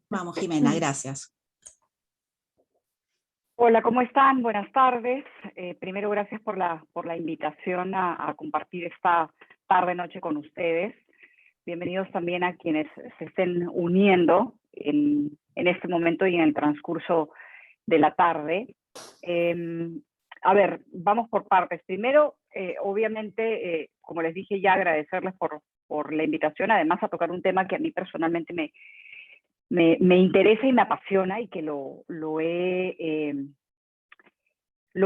Vamos, Jimena, gracias. Hola, ¿cómo están? Buenas tardes. Primero, gracias por la invitación a compartir esta tarde-noche con ustedes. Bienvenidos también a quienes se estén uniendo en este momento y en el transcurso de la tarde. A ver, vamos por partes. Primero, obviamente, como les dije ya, agradecerles por la invitación, además a tocar un tema que a mí personalmente me interesa y me apasiona, y que lo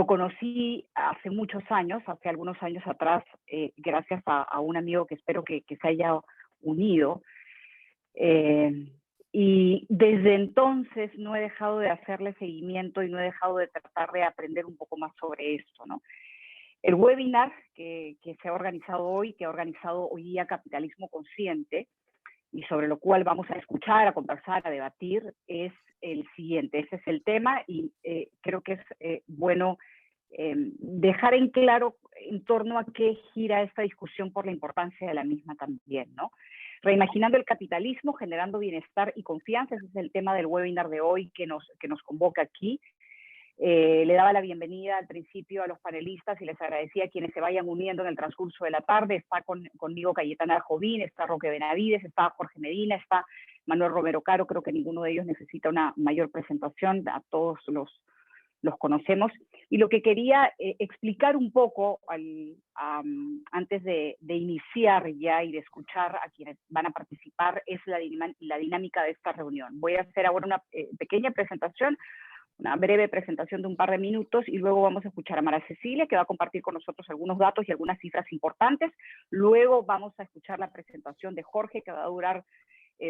conocí hace muchos años, hace algunos años atrás, gracias a un amigo que espero que se haya unido. Y desde entonces no he dejado de hacerle seguimiento y no he dejado de tratar de aprender un poco más sobre esto, ¿no? El webinar que se ha organizado hoy, que ha organizado hoy día Capitalismo Consciente, y sobre lo cual vamos a escuchar, a conversar, a debatir, es el siguiente. Ese es el tema, y creo que es bueno dejar en claro en torno a qué gira esta discusión por la importancia de la misma también, ¿no? Reimaginando el capitalismo, generando bienestar y confianza, ese es el tema del webinar de hoy que nos convoca aquí. Le daba la bienvenida al principio a los panelistas y les agradecía a quienes se vayan uniendo en el transcurso de la tarde. Está conmigo Cayetana Jovín, está Roque Benavides, está Jorge Medina, está Manuel Romero Caro. Creo que ninguno de ellos necesita una mayor presentación, a todos los conocemos. Y lo que quería explicar un poco antes de iniciar ya y de escuchar a quienes van a participar es la dinámica de esta reunión. Voy a hacer ahora una pequeña presentación, una breve presentación de un par de minutos, y luego vamos a escuchar a Mara Cecilia, que va a compartir con nosotros algunos datos y algunas cifras importantes. Luego vamos a escuchar la presentación de Jorge, que va a durar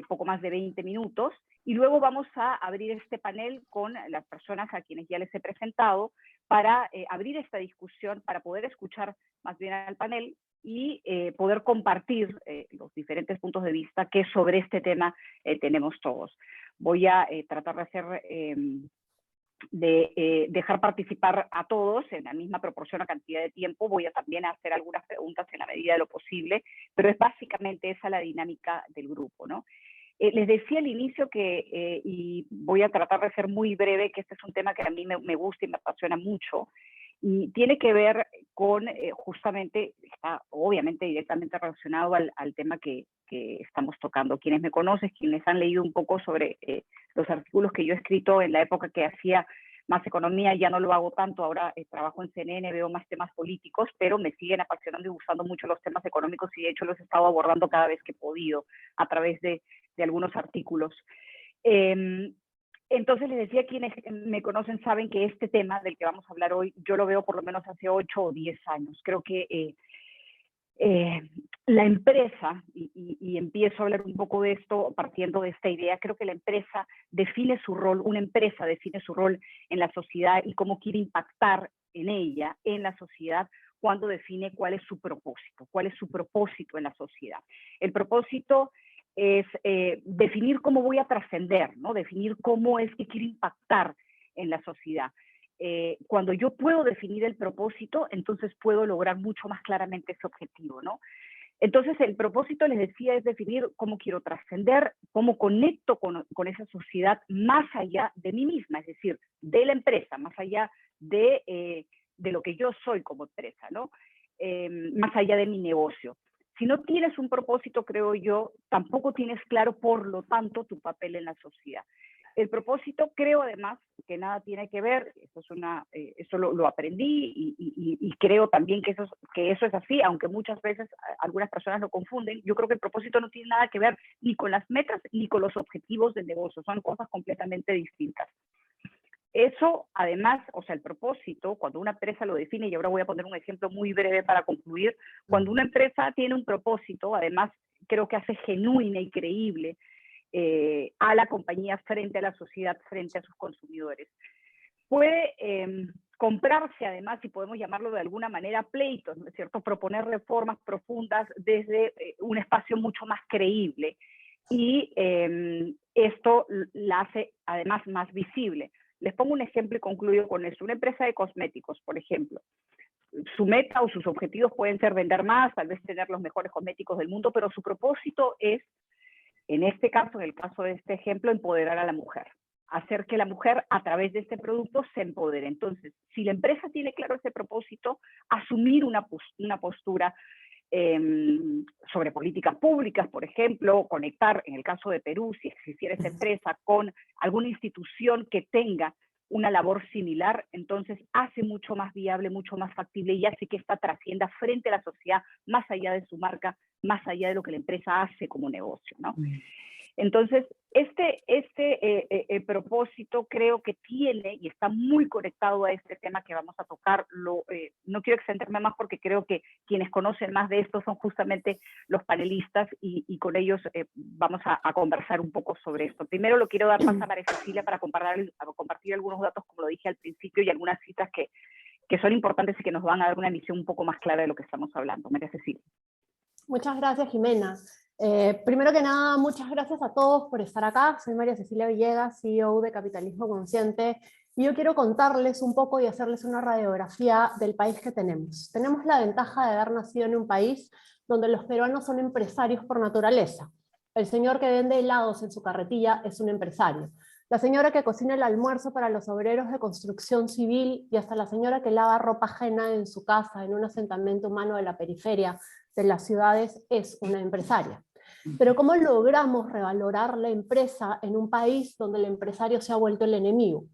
poco más de 20 minutos, y luego vamos a abrir este panel con las personas a quienes ya les he presentado para abrir esta discusión, para poder escuchar más bien al panel y poder compartir los diferentes puntos de vista que sobre este tema tenemos todos. Voy a tratar de hacer dejar participar a todos en la misma proporción a cantidad de tiempo. Voy a también hacer algunas preguntas en la medida de lo posible, pero es básicamente esa la dinámica del grupo, ¿no? Les decía al inicio que, y voy a tratar de ser muy breve, que este es un tema que a mí me gusta y me apasiona mucho, y tiene que ver con, justamente, está obviamente directamente relacionado al tema que estamos tocando. Quienes me conocen, quienes han leído un poco sobre los artículos que yo he escrito en la época que hacía más economía, ya no lo hago tanto, ahora trabajo en CNN, veo más temas políticos, pero me siguen apasionando y gustando mucho los temas económicos, y de hecho los he estado abordando cada vez que he podido a través de algunos artículos. Entonces les decía, quienes me conocen saben que este tema del que vamos a hablar hoy, yo lo veo por lo menos hace 8 o 10 años. Creo que la empresa, y empiezo a hablar un poco de esto partiendo de esta idea, creo que la empresa define su rol, una empresa define su rol en la sociedad y cómo quiere impactar en ella, en la sociedad, cuando define cuál es su propósito en la sociedad. El propósito es definir cómo voy a trascender, ¿no? Definir cómo es que quiero impactar en la sociedad. Cuando yo puedo definir el propósito, entonces puedo lograr mucho más claramente ese objetivo, ¿no? Entonces el propósito, les decía, es definir cómo quiero trascender, cómo conecto con esa sociedad más allá de mí misma, es decir, de la empresa, más allá de lo que yo soy como empresa, ¿no? Más allá de mi negocio. Si no tienes un propósito, creo yo, tampoco tienes claro, por lo tanto, tu papel en la sociedad. El propósito, creo además, que nada tiene que ver, eso lo aprendí y creo también que eso es así, aunque muchas veces algunas personas lo confunden. Yo creo que el propósito no tiene nada que ver ni con las metas ni con los objetivos del negocio, son cosas completamente distintas. Eso, además, o sea, el propósito, cuando una empresa lo define, y ahora voy a poner un ejemplo muy breve para concluir, cuando una empresa tiene un propósito, además, creo que hace genuina y creíble a la compañía frente a la sociedad, frente a sus consumidores. Puede comprarse, además, si podemos llamarlo de alguna manera, pleitos, ¿no es cierto? Proponer reformas profundas desde un espacio mucho más creíble. Y esto la hace, además, más visible. Les pongo un ejemplo y concluyo con esto. Una empresa de cosméticos, por ejemplo, su meta o sus objetivos pueden ser vender más, tal vez tener los mejores cosméticos del mundo, pero su propósito es, en este caso, en el caso de este ejemplo, empoderar a la mujer. Hacer que la mujer a través de este producto se empodere. Entonces, si la empresa tiene claro ese propósito, asumir una postura sobre políticas públicas, por ejemplo, conectar, en el caso de Perú, si existiera esa empresa, con alguna institución que tenga una labor similar, entonces hace mucho más viable, mucho más factible y hace que esta trascienda frente a la sociedad, más allá de su marca, más allá de lo que la empresa hace como negocio, ¿no? Entonces, este propósito creo que tiene y está muy conectado a este tema que vamos a tocar. No quiero extenderme más porque creo que quienes conocen más de esto son justamente los panelistas y con ellos vamos a conversar un poco sobre esto. Primero lo quiero dar paso a María Cecilia para compartir algunos datos, como lo dije al principio, y algunas citas que son importantes y que nos van a dar una visión un poco más clara de lo que estamos hablando. María Cecilia. Muchas gracias, Jimena. Primero que nada, muchas gracias a todos por estar acá. Soy María Cecilia Villegas, CEO de Capitalismo Consciente, y yo quiero contarles un poco y hacerles una radiografía del país que tenemos. Tenemos la ventaja de haber nacido en un país donde los peruanos son empresarios por naturaleza. El señor que vende helados en su carretilla es un empresario. La señora que cocina el almuerzo para los obreros de construcción civil y hasta la señora que lava ropa ajena en su casa, en un asentamiento humano de la periferia de las ciudades, es una empresaria. Pero ¿cómo logramos revalorar la empresa en un país donde el empresario se ha vuelto el enemigo?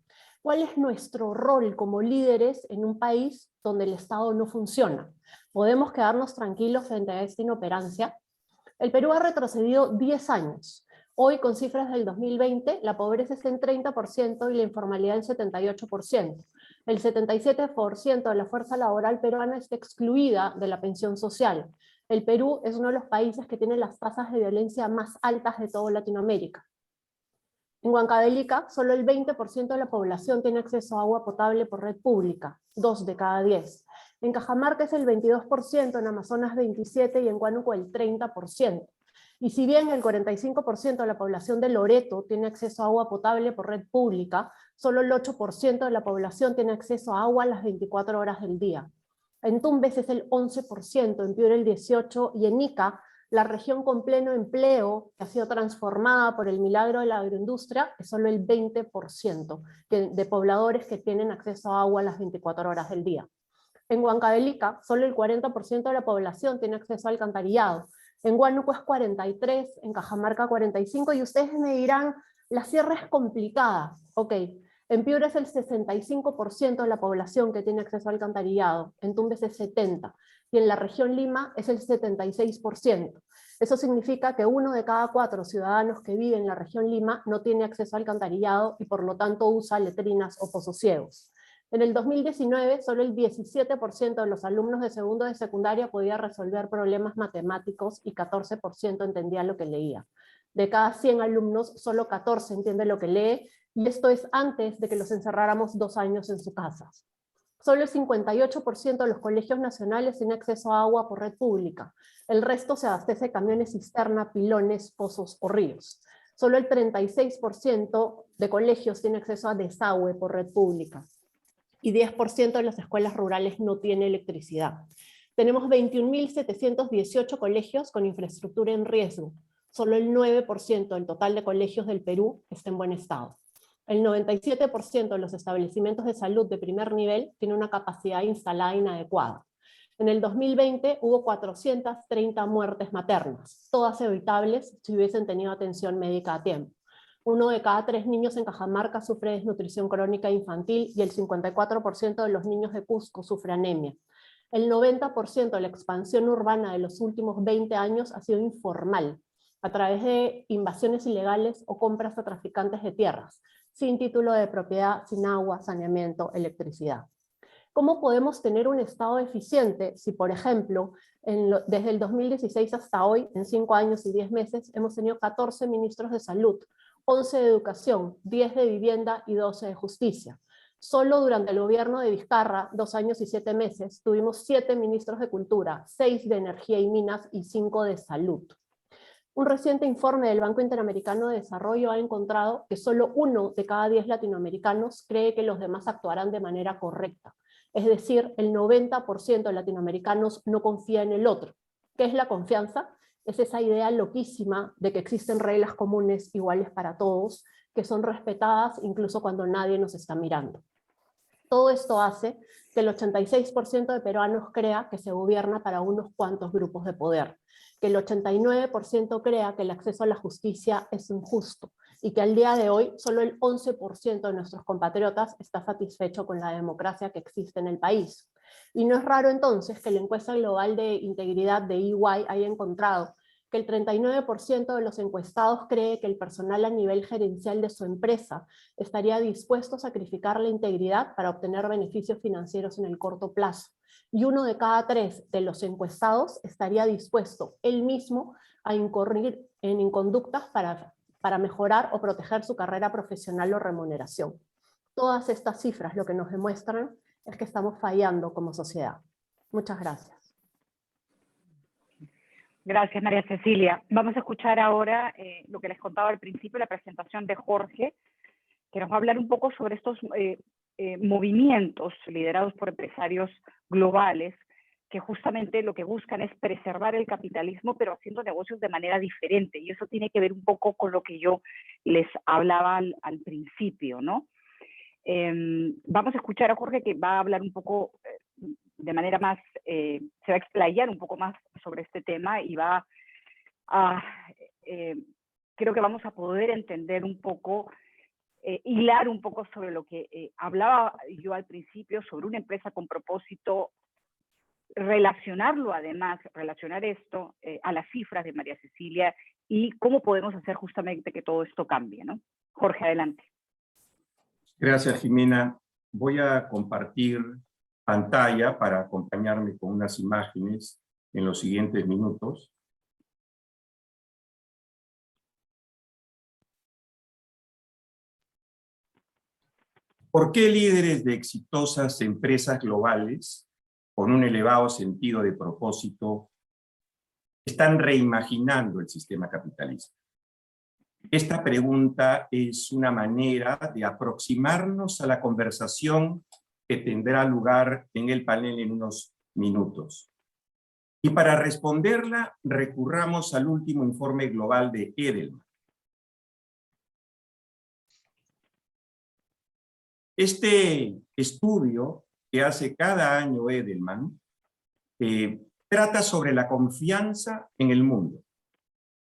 ¿Cuál es nuestro rol como líderes en un país donde el Estado no funciona? ¿Podemos quedarnos tranquilos frente a esta inoperancia? El Perú ha retrocedido 10 años. Hoy, con cifras del 2020, la pobreza está en 30% y la informalidad en 78%. El 77% de la fuerza laboral peruana está excluida de la pensión social. El Perú es uno de los países que tiene las tasas de violencia más altas de toda Latinoamérica. En Huancavelica, solo el 20% de la población tiene acceso a agua potable por red pública, 2 de cada 10. En Cajamarca es el 22%, en Amazonas 27% y en Huánuco el 30%. Y si bien el 45% de la población de Loreto tiene acceso a agua potable por red pública, solo el 8% de la población tiene acceso a agua a las 24 horas del día. En Tumbes es el 11%, en Piura el 18% y en Ica, la región con pleno empleo, que ha sido transformada por el milagro de la agroindustria, es solo el 20% de pobladores que tienen acceso a agua a las 24 horas del día. En Huancavelica, solo el 40% de la población tiene acceso al alcantarillado. En Huánuco es 43%, en Cajamarca 45%, y ustedes me dirán, la sierra es complicada. Ok, en Piura es el 65% de la población que tiene acceso al alcantarillado, en Tumbes es 70%, y en la región Lima es el 76%. Eso significa que 1 de cada 4 ciudadanos que viven en la región Lima no tiene acceso al alcantarillado y por lo tanto usa letrinas o pozos ciegos. En el 2019, solo el 17% de los alumnos de segundo de secundaria podía resolver problemas matemáticos y 14% entendía lo que leía. De cada 100 alumnos, solo 14 entiende lo que lee, y esto es antes de que los encerráramos 2 años en sus casas. Solo el 58% de los colegios nacionales tiene acceso a agua por red pública. El resto se abastece de camiones cisterna, pilones, pozos o ríos. Solo el 36% de colegios tiene acceso a desagüe por red pública. Y 10% de las escuelas rurales no tiene electricidad. Tenemos 21.718 colegios con infraestructura en riesgo. Solo el 9% del total de colegios del Perú está en buen estado. El 97% de los establecimientos de salud de primer nivel tiene una capacidad instalada inadecuada. En el 2020 hubo 430 muertes maternas, todas evitables si hubiesen tenido atención médica a tiempo. 1 de cada 3 niños en Cajamarca sufre desnutrición crónica infantil y el 54% de los niños de Cusco sufre anemia. El 90% de la expansión urbana de los últimos 20 años ha sido informal, a través de invasiones ilegales o compras a traficantes de tierras, sin título de propiedad, sin agua, saneamiento, electricidad. ¿Cómo podemos tener un Estado eficiente si, por ejemplo, desde el 2016 hasta hoy, en 5 años y 10 meses, hemos tenido 14 ministros de salud, 11 de educación, 10 de vivienda y 12 de justicia? Solo durante el gobierno de Vizcarra, 2 años y 7 meses, tuvimos 7 ministros de cultura, 6 de energía y minas y 5 de salud. Un reciente informe del Banco Interamericano de Desarrollo ha encontrado que solo 1 de cada 10 latinoamericanos cree que los demás actuarán de manera correcta. Es decir, el 90% de latinoamericanos no confía en el otro. ¿Qué es la confianza? Es esa idea loquísima de que existen reglas comunes iguales para todos, que son respetadas incluso cuando nadie nos está mirando. Todo esto hace que el 86% de peruanos crea que se gobierna para unos cuantos grupos de poder, que el 89% crea que el acceso a la justicia es injusto, y que al día de hoy solo el 11% de nuestros compatriotas está satisfecho con la democracia que existe en el país. Y no es raro entonces que la encuesta global de integridad de EY haya encontrado que el 39% de los encuestados cree que el personal a nivel gerencial de su empresa estaría dispuesto a sacrificar la integridad para obtener beneficios financieros en el corto plazo. Y 1 de cada 3 de los encuestados estaría dispuesto él mismo a incurrir en inconductas para mejorar o proteger su carrera profesional o remuneración. Todas estas cifras lo que nos demuestran es que estamos fallando como sociedad. Muchas gracias. Gracias, María Cecilia. Vamos a escuchar ahora lo que les contaba al principio, la presentación de Jorge, que nos va a hablar un poco sobre estos movimientos liderados por empresarios globales que justamente lo que buscan es preservar el capitalismo, pero haciendo negocios de manera diferente. Y eso tiene que ver un poco con lo que yo les hablaba al principio, ¿no? Vamos a escuchar a Jorge, que va a hablar un poco de manera más, se va a explayar un poco más sobre este tema y va a, creo que vamos a poder entender un poco, hilar un poco sobre lo que hablaba yo al principio, sobre una empresa con propósito, relacionarlo además, relacionar esto a las cifras de María Cecilia y cómo podemos hacer justamente que todo esto cambie, ¿no? Jorge, adelante. Gracias, Jimena. Voy a compartir pantalla para acompañarme con unas imágenes en los siguientes minutos. ¿Por qué líderes de exitosas empresas globales con un elevado sentido de propósito están reimaginando el sistema capitalista? Esta pregunta es una manera de aproximarnos a la conversación que tendrá lugar en el panel en unos minutos. Y para responderla, recurramos al último informe global de Edelman. Este estudio que hace cada año Edelman trata sobre la confianza en el mundo.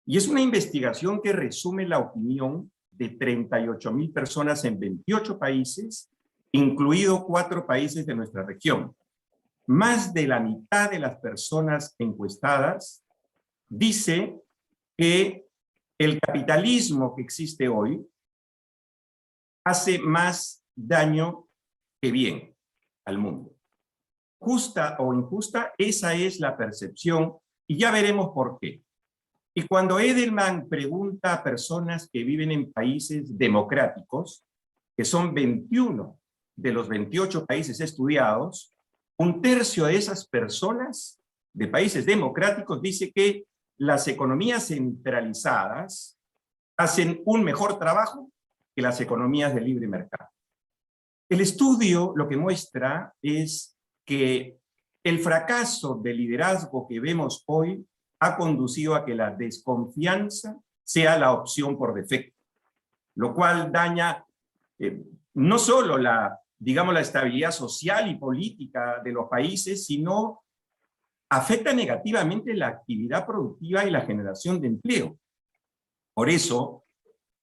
Y es una investigación que resume la opinión de 38,000 personas en 28 países, incluidos 4 países de nuestra región. Más de la mitad de las personas encuestadas dice que el capitalismo que existe hoy hace más daño que bien al mundo. Justa o injusta, esa es la percepción y ya veremos por qué. Y cuando Edelman pregunta a personas que viven en países democráticos, que son 21 de los 28 países estudiados, 1/3 de esas personas de países democráticos dice que las economías centralizadas hacen un mejor trabajo que las economías de libre mercado. El estudio lo que muestra es que el fracaso del liderazgo que vemos hoy ha conducido a que la desconfianza sea la opción por defecto, lo cual daña no solo la estabilidad social y política de los países, sino afecta negativamente la actividad productiva y la generación de empleo. Por eso,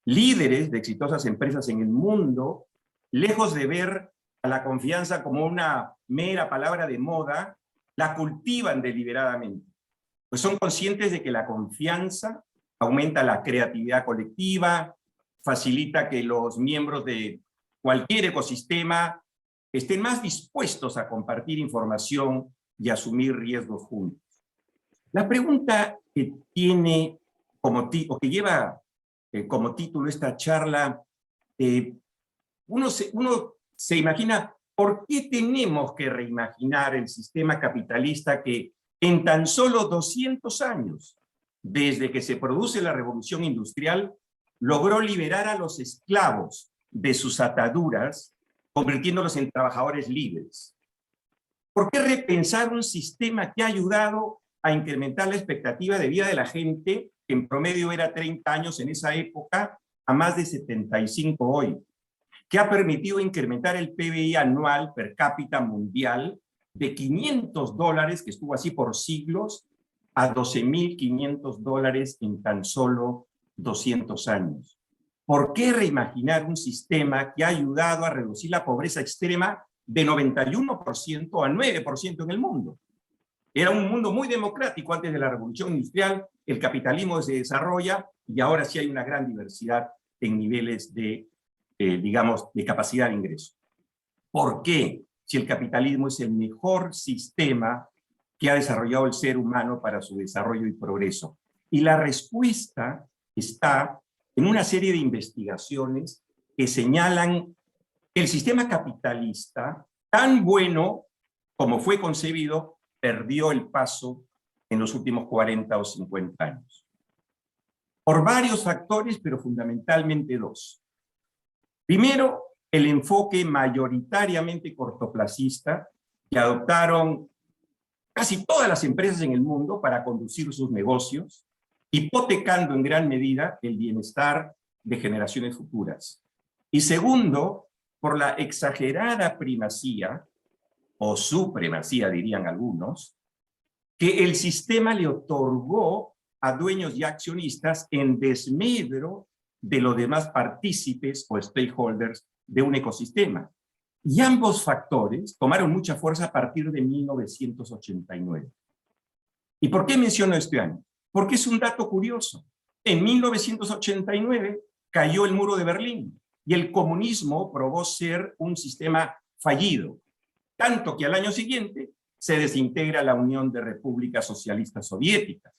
líderes de exitosas empresas en el mundo, lejos de ver a la confianza como una mera palabra de moda, la cultivan deliberadamente. Pues son conscientes de que la confianza aumenta la creatividad colectiva, facilita que los miembros de cualquier ecosistema estén más dispuestos a compartir información y asumir riesgos juntos. La pregunta que tiene que lleva como título esta charla, uno se imagina por qué tenemos que reimaginar el sistema capitalista que en tan solo 200 años, desde que se produce la revolución industrial, logró liberar a los esclavos de sus ataduras, convirtiéndolos en trabajadores libres. ¿Por qué repensar un sistema que ha ayudado a incrementar la expectativa de vida de la gente, que en promedio era 30 años en esa época, a más de 75 hoy? Que ha permitido incrementar el PBI anual per cápita mundial de $500, que estuvo así por siglos, a $12.500 en tan solo 200 años. ¿Por qué reimaginar un sistema que ha ayudado a reducir la pobreza extrema de 91% a 9% en el mundo? Era un mundo muy democrático antes de la revolución industrial, el capitalismo se desarrolla y ahora sí hay una gran diversidad en niveles de, digamos, de capacidad de ingreso. ¿Por qué? Si el capitalismo es el mejor sistema que ha desarrollado el ser humano para su desarrollo y progreso. Y la respuesta está en una serie de investigaciones que señalan que el sistema capitalista, tan bueno como fue concebido, perdió el paso en los últimos 40 o 50 años. Por varios factores, pero fundamentalmente dos. Primero, el enfoque mayoritariamente cortoplacista que adoptaron casi todas las empresas en el mundo para conducir sus negocios, hipotecando en gran medida el bienestar de generaciones futuras. Y segundo, por la exagerada primacía, o supremacía dirían algunos, que el sistema le otorgó a dueños y accionistas en desmedro de los demás partícipes o stakeholders de un ecosistema. Y ambos factores tomaron mucha fuerza a partir de 1989. ¿Y por qué menciono este año? Porque es un dato curioso. En 1989 cayó el muro de Berlín y el comunismo probó ser un sistema fallido, tanto que al año siguiente se desintegra la Unión de Repúblicas Socialistas Soviéticas.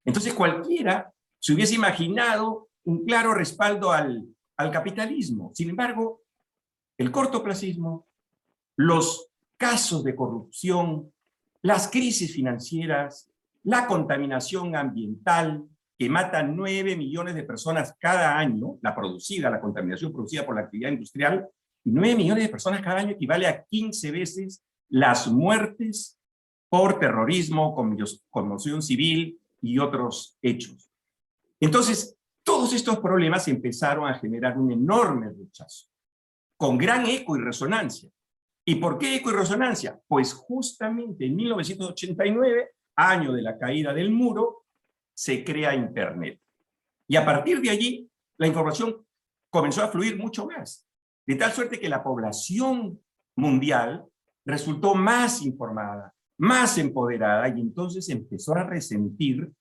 Entonces cualquiera se hubiese imaginado un claro respaldo al capitalismo. Sin embargo, el cortoplacismo, los casos de corrupción, las crisis financieras, la contaminación ambiental, que mata 9 millones de personas cada año, la contaminación producida por la actividad industrial, y 9 millones de personas cada año equivale a 15 veces las muertes por terrorismo, conmoción civil y otros hechos. Entonces, todos estos problemas empezaron a generar un enorme rechazo, con gran eco y resonancia. ¿Y por qué eco y resonancia? Pues justamente en 1989, año de la caída del muro, se crea Internet. Y a partir de allí, la información comenzó a fluir mucho más, de tal suerte que la población mundial resultó más informada, más empoderada, y entonces empezó a resentir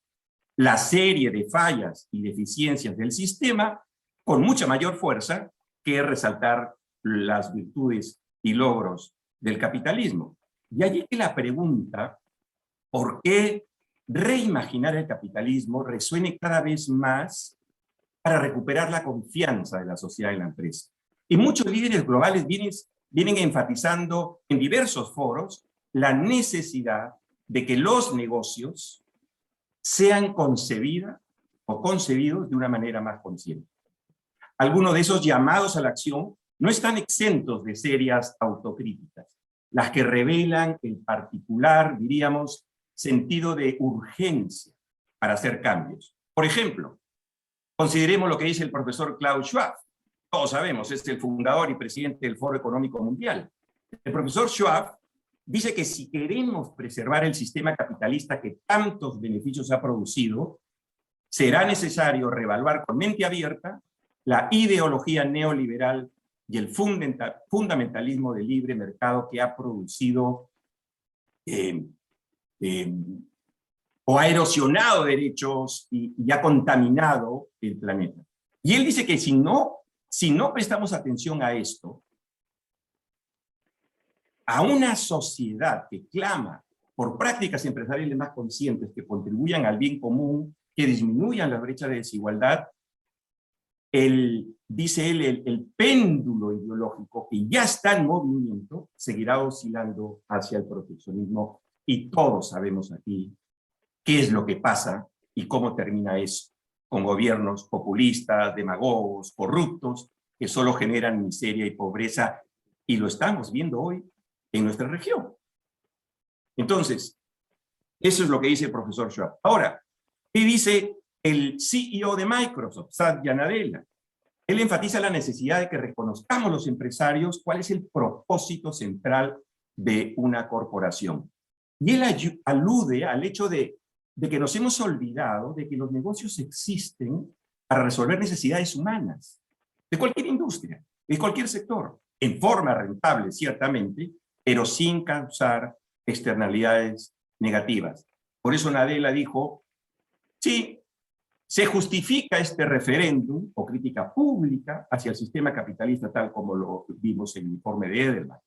la serie de fallas y deficiencias del sistema con mucha mayor fuerza que resaltar las virtudes y logros del capitalismo. Y allí que la pregunta, ¿por qué reimaginar el capitalismo resuene cada vez más para recuperar la confianza de la sociedad en la empresa? Y muchos líderes globales vienen enfatizando en diversos foros la necesidad de que los negocios sean concebidos de una manera más consciente. Algunos de esos llamados a la acción no están exentos de serias autocríticas, las que revelan el particular, diríamos, sentido de urgencia para hacer cambios. Por ejemplo, consideremos lo que dice el profesor Klaus Schwab. Todos sabemos, es el fundador y presidente del Foro Económico Mundial. El profesor Schwab dice que si queremos preservar el sistema capitalista que tantos beneficios ha producido, será necesario reevaluar con mente abierta la ideología neoliberal y el fundamentalismo del libre mercado que ha producido o ha erosionado derechos y ha contaminado el planeta. Y él dice que si no prestamos atención a esto, a una sociedad que clama por prácticas empresariales más conscientes que contribuyan al bien común, que disminuyan la brecha de desigualdad, dice él, el péndulo ideológico que ya está en movimiento seguirá oscilando hacia el proteccionismo, y todos sabemos aquí qué es lo que pasa y cómo termina eso, con gobiernos populistas, demagogos, corruptos, que solo generan miseria y pobreza, y lo estamos viendo hoy en nuestra región. Entonces, eso es lo que dice el profesor Schwab. Ahora, ¿qué dice el CEO de Microsoft, Satya Nadella? Él enfatiza la necesidad de que reconozcamos los empresarios cuál es el propósito central de una corporación. Y él alude al hecho de que nos hemos olvidado de que los negocios existen para resolver necesidades humanas, de cualquier industria, de cualquier sector, en forma rentable, ciertamente, pero sin causar externalidades negativas. Por eso Nadella dijo, sí, se justifica este referéndum o crítica pública hacia el sistema capitalista tal como lo vimos en el informe de Edelman.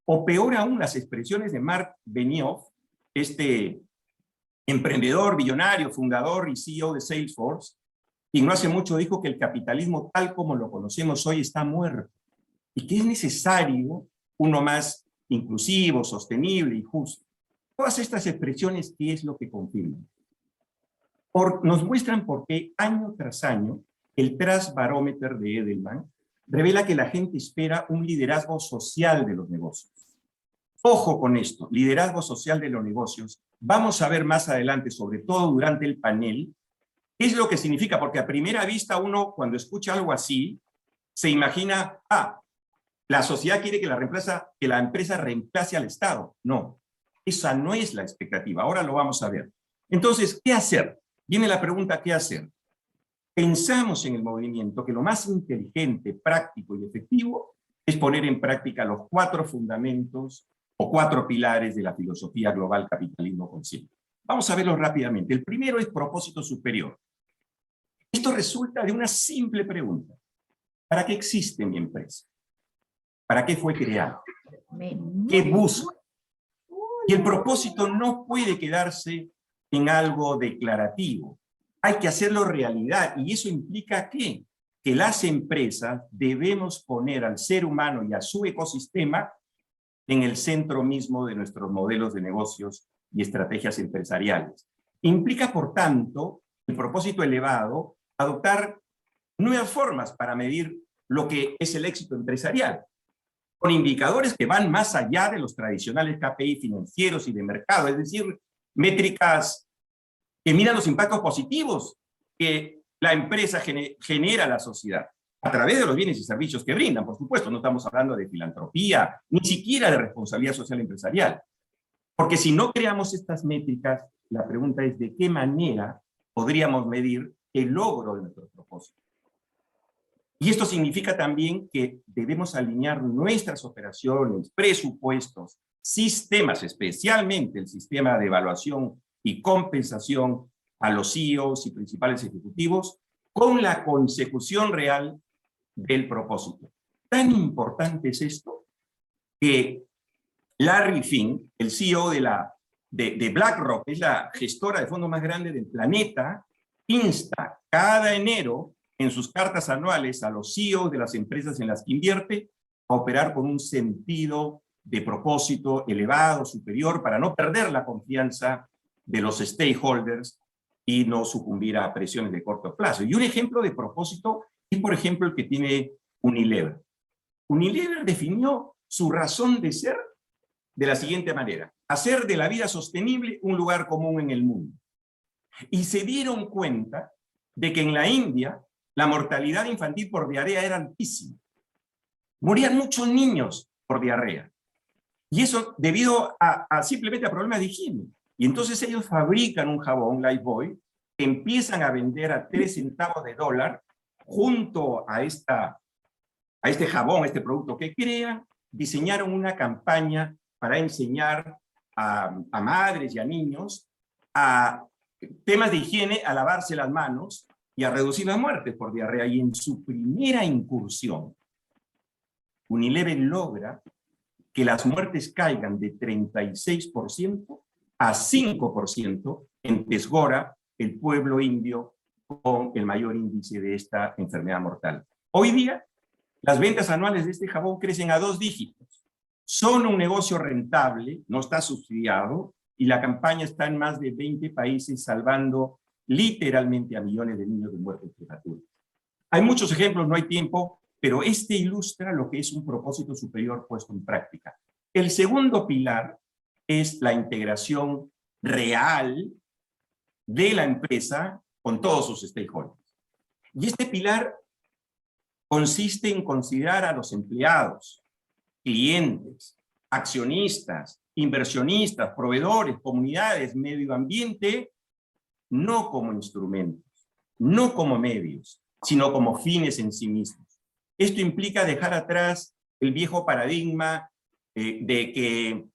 O peor aún, las expresiones de Mark Benioff, este emprendedor, billonario, fundador y CEO de Salesforce, quien no hace mucho dijo que el capitalismo tal como lo conocemos hoy está muerto y que es necesario uno más inclusivo, sostenible y justo. Todas estas expresiones, ¿qué es lo que confirman? Nos muestran por qué año tras año el Trust Barometer de Edelman revela que la gente espera un liderazgo social de los negocios. Ojo con esto, liderazgo social de los negocios. Vamos a ver más adelante, sobre todo durante el panel, qué es lo que significa, porque a primera vista uno cuando escucha algo así, se imagina, la sociedad quiere que la empresa reemplace al Estado. No, esa no es la expectativa, ahora lo vamos a ver. Entonces, ¿qué hacer? Viene la pregunta, ¿qué hacer? Pensamos en el movimiento que lo más inteligente, práctico y efectivo es poner en práctica los 4 fundamentos o 4 pilares de la filosofía global capitalismo consciente. Vamos a verlos rápidamente. El primero es propósito superior. Esto resulta de una simple pregunta. ¿Para qué existe mi empresa? ¿Para qué fue creada? ¿Qué busca? Y el propósito no puede quedarse en algo declarativo. Hay que hacerlo realidad. ¿Y eso implica qué? Que las empresas debemos poner al ser humano y a su ecosistema en el centro mismo de nuestros modelos de negocios y estrategias empresariales. Implica, por tanto, el propósito elevado, adoptar nuevas formas para medir lo que es el éxito empresarial, con indicadores que van más allá de los tradicionales KPI financieros y de mercado, es decir, métricas que miran los impactos positivos que la empresa genera a la sociedad, a través de los bienes y servicios que brindan, por supuesto, no estamos hablando de filantropía, ni siquiera de responsabilidad social empresarial. Porque si no creamos estas métricas, la pregunta es de qué manera podríamos medir el logro de nuestro propósito. Y esto significa también que debemos alinear nuestras operaciones, presupuestos, sistemas, especialmente el sistema de evaluación y compensación a los CEOs y principales ejecutivos, con la consecución real del propósito. Tan importante es esto que Larry Fink, el CEO de BlackRock, que es la gestora de fondos más grande del planeta, insta cada enero en sus cartas anuales a los CEOs de las empresas en las que invierte a operar con un sentido de propósito elevado, superior, para no perder la confianza de los stakeholders y no sucumbir a presiones de corto plazo. Y un ejemplo de propósito es, por ejemplo, el que tiene Unilever. Unilever definió su razón de ser de la siguiente manera: hacer de la vida sostenible un lugar común en el mundo. Y se dieron cuenta de que en la India la mortalidad infantil por diarrea era altísima. Morían muchos niños por diarrea. Y eso debido simplemente a problemas de higiene. Y entonces ellos fabrican un jabón, Lifebuoy, que empiezan a vender a 3 centavos de dólar junto a este jabón, este producto que crean. Diseñaron una campaña para enseñar a madres y a niños a temas de higiene, a lavarse las manos y a reducir las muertes por diarrea. Y en su primera incursión, Unilever logra que las muertes caigan de 36% a 5% en Tesgora, el pueblo indio con el mayor índice de esta enfermedad mortal. Hoy día, las ventas anuales de este jabón crecen a 2 dígitos. Son un negocio rentable, no está subsidiado, y la campaña está en más de 20 países, salvando literalmente a millones de niños de muertes prematuras. Hay muchos ejemplos, no hay tiempo, pero este ilustra lo que es un propósito superior puesto en práctica. El segundo pilar es la integración real de la empresa con todos sus stakeholders. Y este pilar consiste en considerar a los empleados, clientes, accionistas, inversionistas, proveedores, comunidades, medio ambiente, no como instrumentos, no como medios, sino como fines en sí mismos. Esto implica dejar atrás el viejo paradigma de que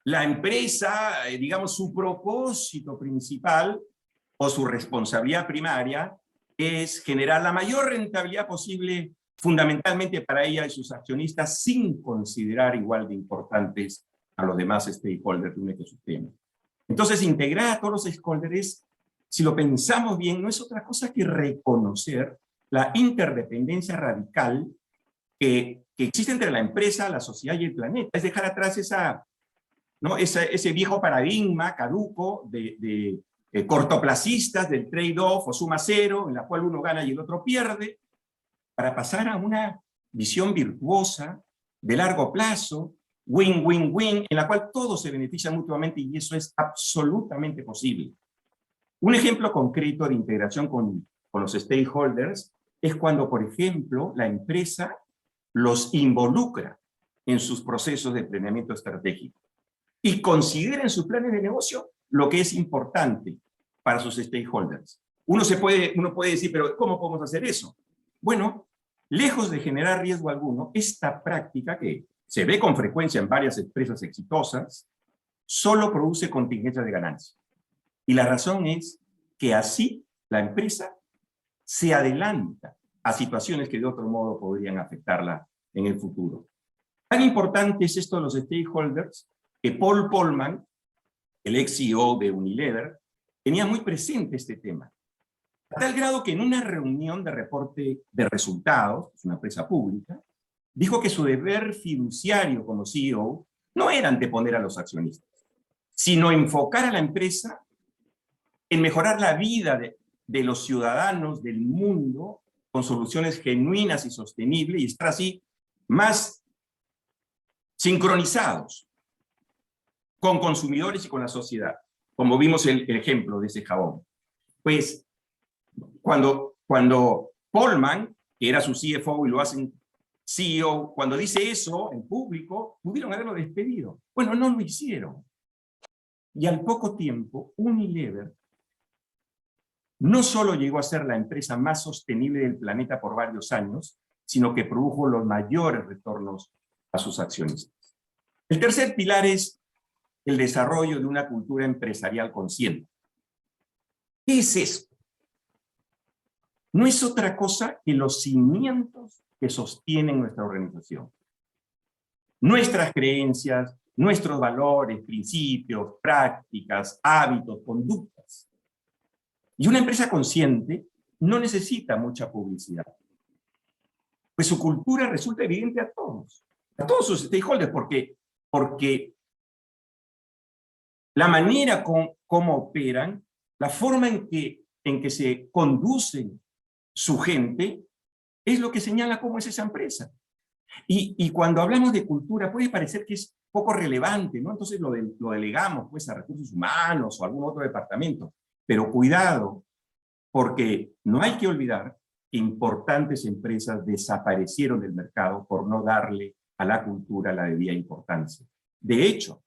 la empresa, digamos, su propósito principal o su responsabilidad primaria es generar la mayor rentabilidad posible fundamentalmente para ella y sus accionistas, sin considerar igual de importantes a los demás stakeholders de un ecosistema. Entonces, integrar a todos los stakeholders, si lo pensamos bien, no es otra cosa que reconocer la interdependencia radical que existe entre la empresa, la sociedad y el planeta. Es dejar atrás ese viejo paradigma caduco de cortoplacistas, del trade-off o suma cero, en la cual uno gana y el otro pierde, para pasar a una visión virtuosa, de largo plazo, win-win-win, en la cual todos se benefician mutuamente, y eso es absolutamente posible. Un ejemplo concreto de integración con los stakeholders es cuando, por ejemplo, la empresa los involucra en sus procesos de planeamiento estratégico y considera en sus planes de negocio lo que es importante para sus stakeholders. Uno puede decir, pero ¿cómo podemos hacer eso? Bueno, lejos de generar riesgo alguno, esta práctica, que se ve con frecuencia en varias empresas exitosas, solo produce contingencias de ganancia. Y la razón es que así la empresa se adelanta a situaciones que de otro modo podrían afectarla en el futuro. Tan importante es esto de los stakeholders que Paul Polman, el ex CEO de Unilever, tenía muy presente este tema. A tal grado que en una reunión de reporte de resultados, es una empresa pública, dijo que su deber fiduciario como CEO no era anteponer a los accionistas, sino enfocar a la empresa en mejorar la vida de los ciudadanos del mundo con soluciones genuinas y sostenibles, y estar así más sincronizados con consumidores y con la sociedad, como vimos el ejemplo de ese jabón. Pues cuando Polman, que era su CFO y lo hacen CEO, cuando dice eso en público, pudieron haberlo despedido. Bueno, no lo hicieron. Y al poco tiempo, Unilever no solo llegó a ser la empresa más sostenible del planeta por varios años, sino que produjo los mayores retornos a sus accionistas. El tercer pilar es el desarrollo de una cultura empresarial consciente. ¿Qué es esto? No es otra cosa que los cimientos que sostienen nuestra organización. Nuestras creencias, nuestros valores, principios, prácticas, hábitos, conductas. Y una empresa consciente no necesita mucha publicidad, pues su cultura resulta evidente a todos sus stakeholders, porque la manera como operan, la forma en que se conducen su gente, es lo que señala cómo es esa empresa. Y cuando hablamos de cultura, puede parecer que es poco relevante, ¿no? Entonces lo delegamos pues, a recursos humanos o a algún otro departamento. Pero cuidado, porque no hay que olvidar que importantes empresas desaparecieron del mercado por no darle a la cultura la debida importancia. De hecho,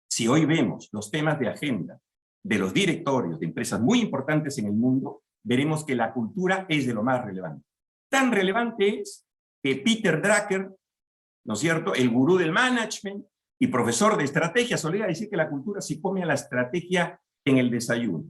si hoy vemos los temas de agenda de los directorios de empresas muy importantes en el mundo, veremos que la cultura es de lo más relevante. Tan relevante es que Peter Drucker, ¿no es cierto?, el gurú del management y profesor de estrategia, solía decir que la cultura se come a la estrategia en el desayuno.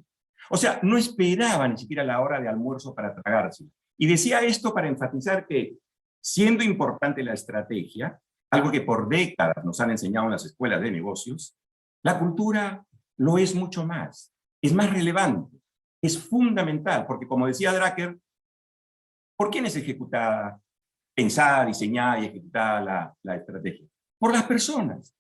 O sea, no esperaba ni siquiera la hora de almuerzo para tragarse. Y decía esto para enfatizar que, siendo importante la estrategia, algo que por décadas nos han enseñado en las escuelas de negocios, la cultura lo es mucho más, es más relevante, es fundamental, porque como decía Drucker, ¿por quién es ejecutada, pensada, diseñada y ejecutada la estrategia? Por las personas.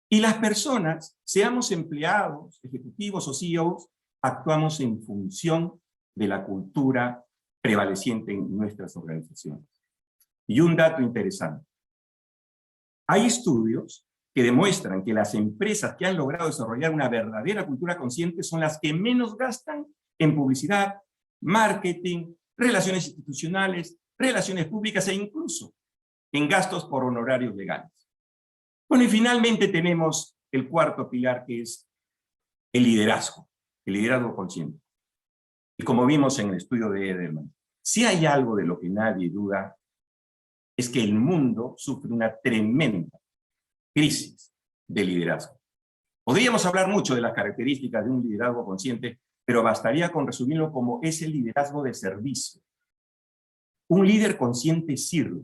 Y las personas, seamos empleados, ejecutivos o CEOs, actuamos en función de la cultura prevaleciente en nuestras organizaciones. Y un dato interesante. Hay estudios que demuestran que las empresas que han logrado desarrollar una verdadera cultura consciente son las que menos gastan en publicidad, marketing, relaciones institucionales, relaciones públicas e incluso en gastos por honorarios legales. Bueno, y finalmente tenemos el cuarto pilar, que es el liderazgo consciente. Y como vimos en el estudio de Edelman, si hay algo de lo que nadie duda, es que el mundo sufre una tremenda crisis de liderazgo. Podríamos hablar mucho de las características de un liderazgo consciente, pero bastaría con resumirlo como ese liderazgo de servicio. Un líder consciente sirve.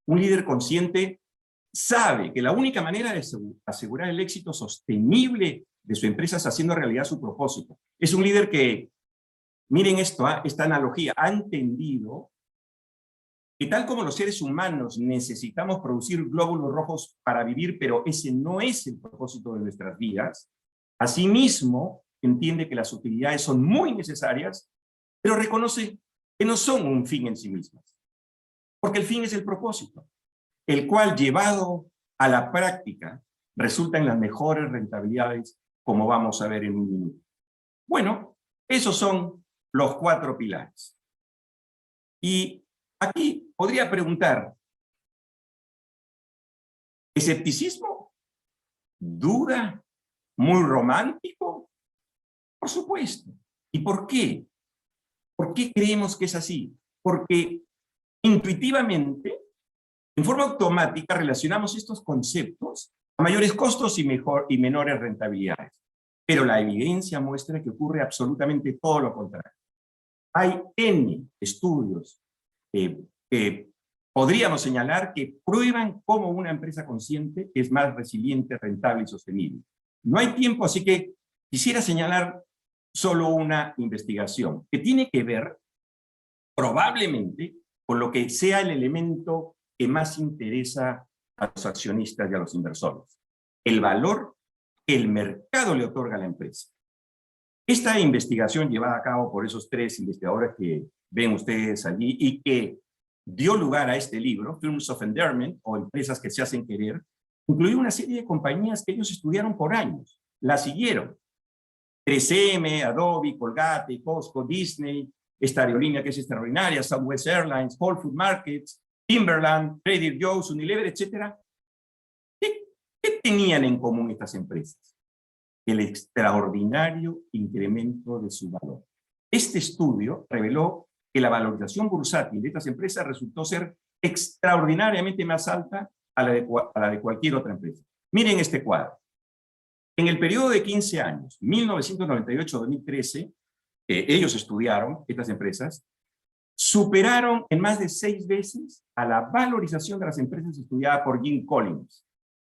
Un líder consciente sabe que la única manera de asegurar el éxito sostenible de su empresa es haciendo realidad su propósito. Es un líder que, miren esto, esta analogía, ha entendido que tal como los seres humanos necesitamos producir glóbulos rojos para vivir, pero ese no es el propósito de nuestras vidas, asimismo entiende que las utilidades son muy necesarias, pero reconoce que no son un fin en sí mismas. Porque el fin es el propósito, el cual llevado a la práctica resulta en las mejores rentabilidades, como vamos a ver en un minuto. Bueno, esos son los 4 pilares. Y aquí podría preguntar, ¿escepticismo? ¿Duda? ¿Muy romántico? Por supuesto. ¿Y por qué? ¿Por qué creemos que es así? Porque intuitivamente, en forma automática, relacionamos estos conceptos a mayores costos y menores rentabilidades. Pero la evidencia muestra que ocurre absolutamente todo lo contrario. Hay N estudios que podríamos señalar que prueban cómo una empresa consciente es más resiliente, rentable y sostenible. No hay tiempo, así que quisiera señalar solo una investigación que tiene que ver probablemente con lo que sea el elemento que más interesa a los accionistas y a los inversores: el valor que el mercado le otorga a la empresa. Esta investigación llevada a cabo por esos 3 investigadores que ven ustedes allí y que dio lugar a este libro, Firms of Endearment, o Empresas que se hacen querer, incluyó una serie de compañías que ellos estudiaron por años. La siguieron 3M, Adobe, Colgate, Costco, Disney, esta aerolínea que es extraordinaria, Southwest Airlines, Whole Food Markets, Timberland, Trader Joe's, Unilever, etc. ¿Qué tenían en común estas empresas? El extraordinario incremento de su valor. Este estudio reveló que la valorización bursátil de estas empresas resultó ser extraordinariamente más alta a la de cualquier otra empresa. Miren este cuadro. En el periodo de 15 años, 1998-2013, ellos estudiaron, estas empresas, superaron en más de 6 veces a la valorización de las empresas estudiadas por Jim Collins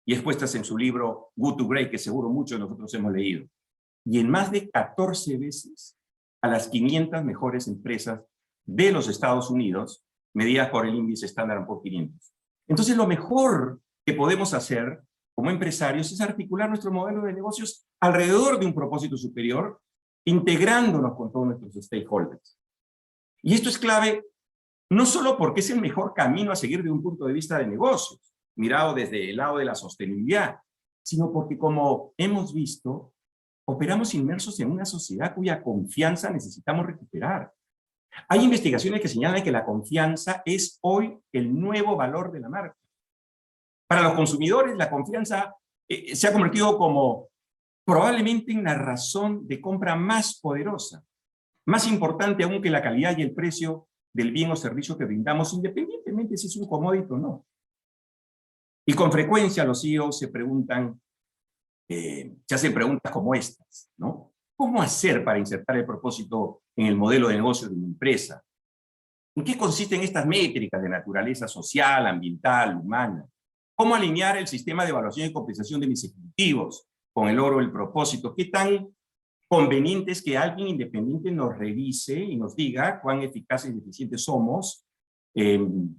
y expuestas en su libro Good to Great, que seguro muchos de nosotros hemos leído, y en más de 14 veces a las 500 mejores empresas de los Estados Unidos, medidas por el índice Standard & Poor's 500. Entonces, lo mejor que podemos hacer como empresarios es articular nuestro modelo de negocios alrededor de un propósito superior, integrándonos con todos nuestros stakeholders. Y esto es clave no solo porque es el mejor camino a seguir de un punto de vista de negocios, mirado desde el lado de la sostenibilidad, sino porque, como hemos visto, operamos inmersos en una sociedad cuya confianza necesitamos recuperar. Hay investigaciones que señalan que la confianza es hoy el nuevo valor de la marca. Para los consumidores, la confianza se ha convertido como probablemente en la razón de compra más poderosa, más importante aún que la calidad y el precio del bien o servicio que brindamos, independientemente si es un commodity o no. Y con frecuencia los CEOs se preguntan, se hacen preguntas como estas, ¿no? ¿Cómo hacer para insertar el propósito en el modelo de negocio de una empresa? ¿En qué consisten estas métricas de naturaleza social, ambiental, humana? ¿Cómo alinear el sistema de evaluación y compensación de mis ejecutivos con el logro del propósito? ¿Qué tan conveniente es que alguien independiente nos revise y nos diga cuán eficaces y eficientes somos en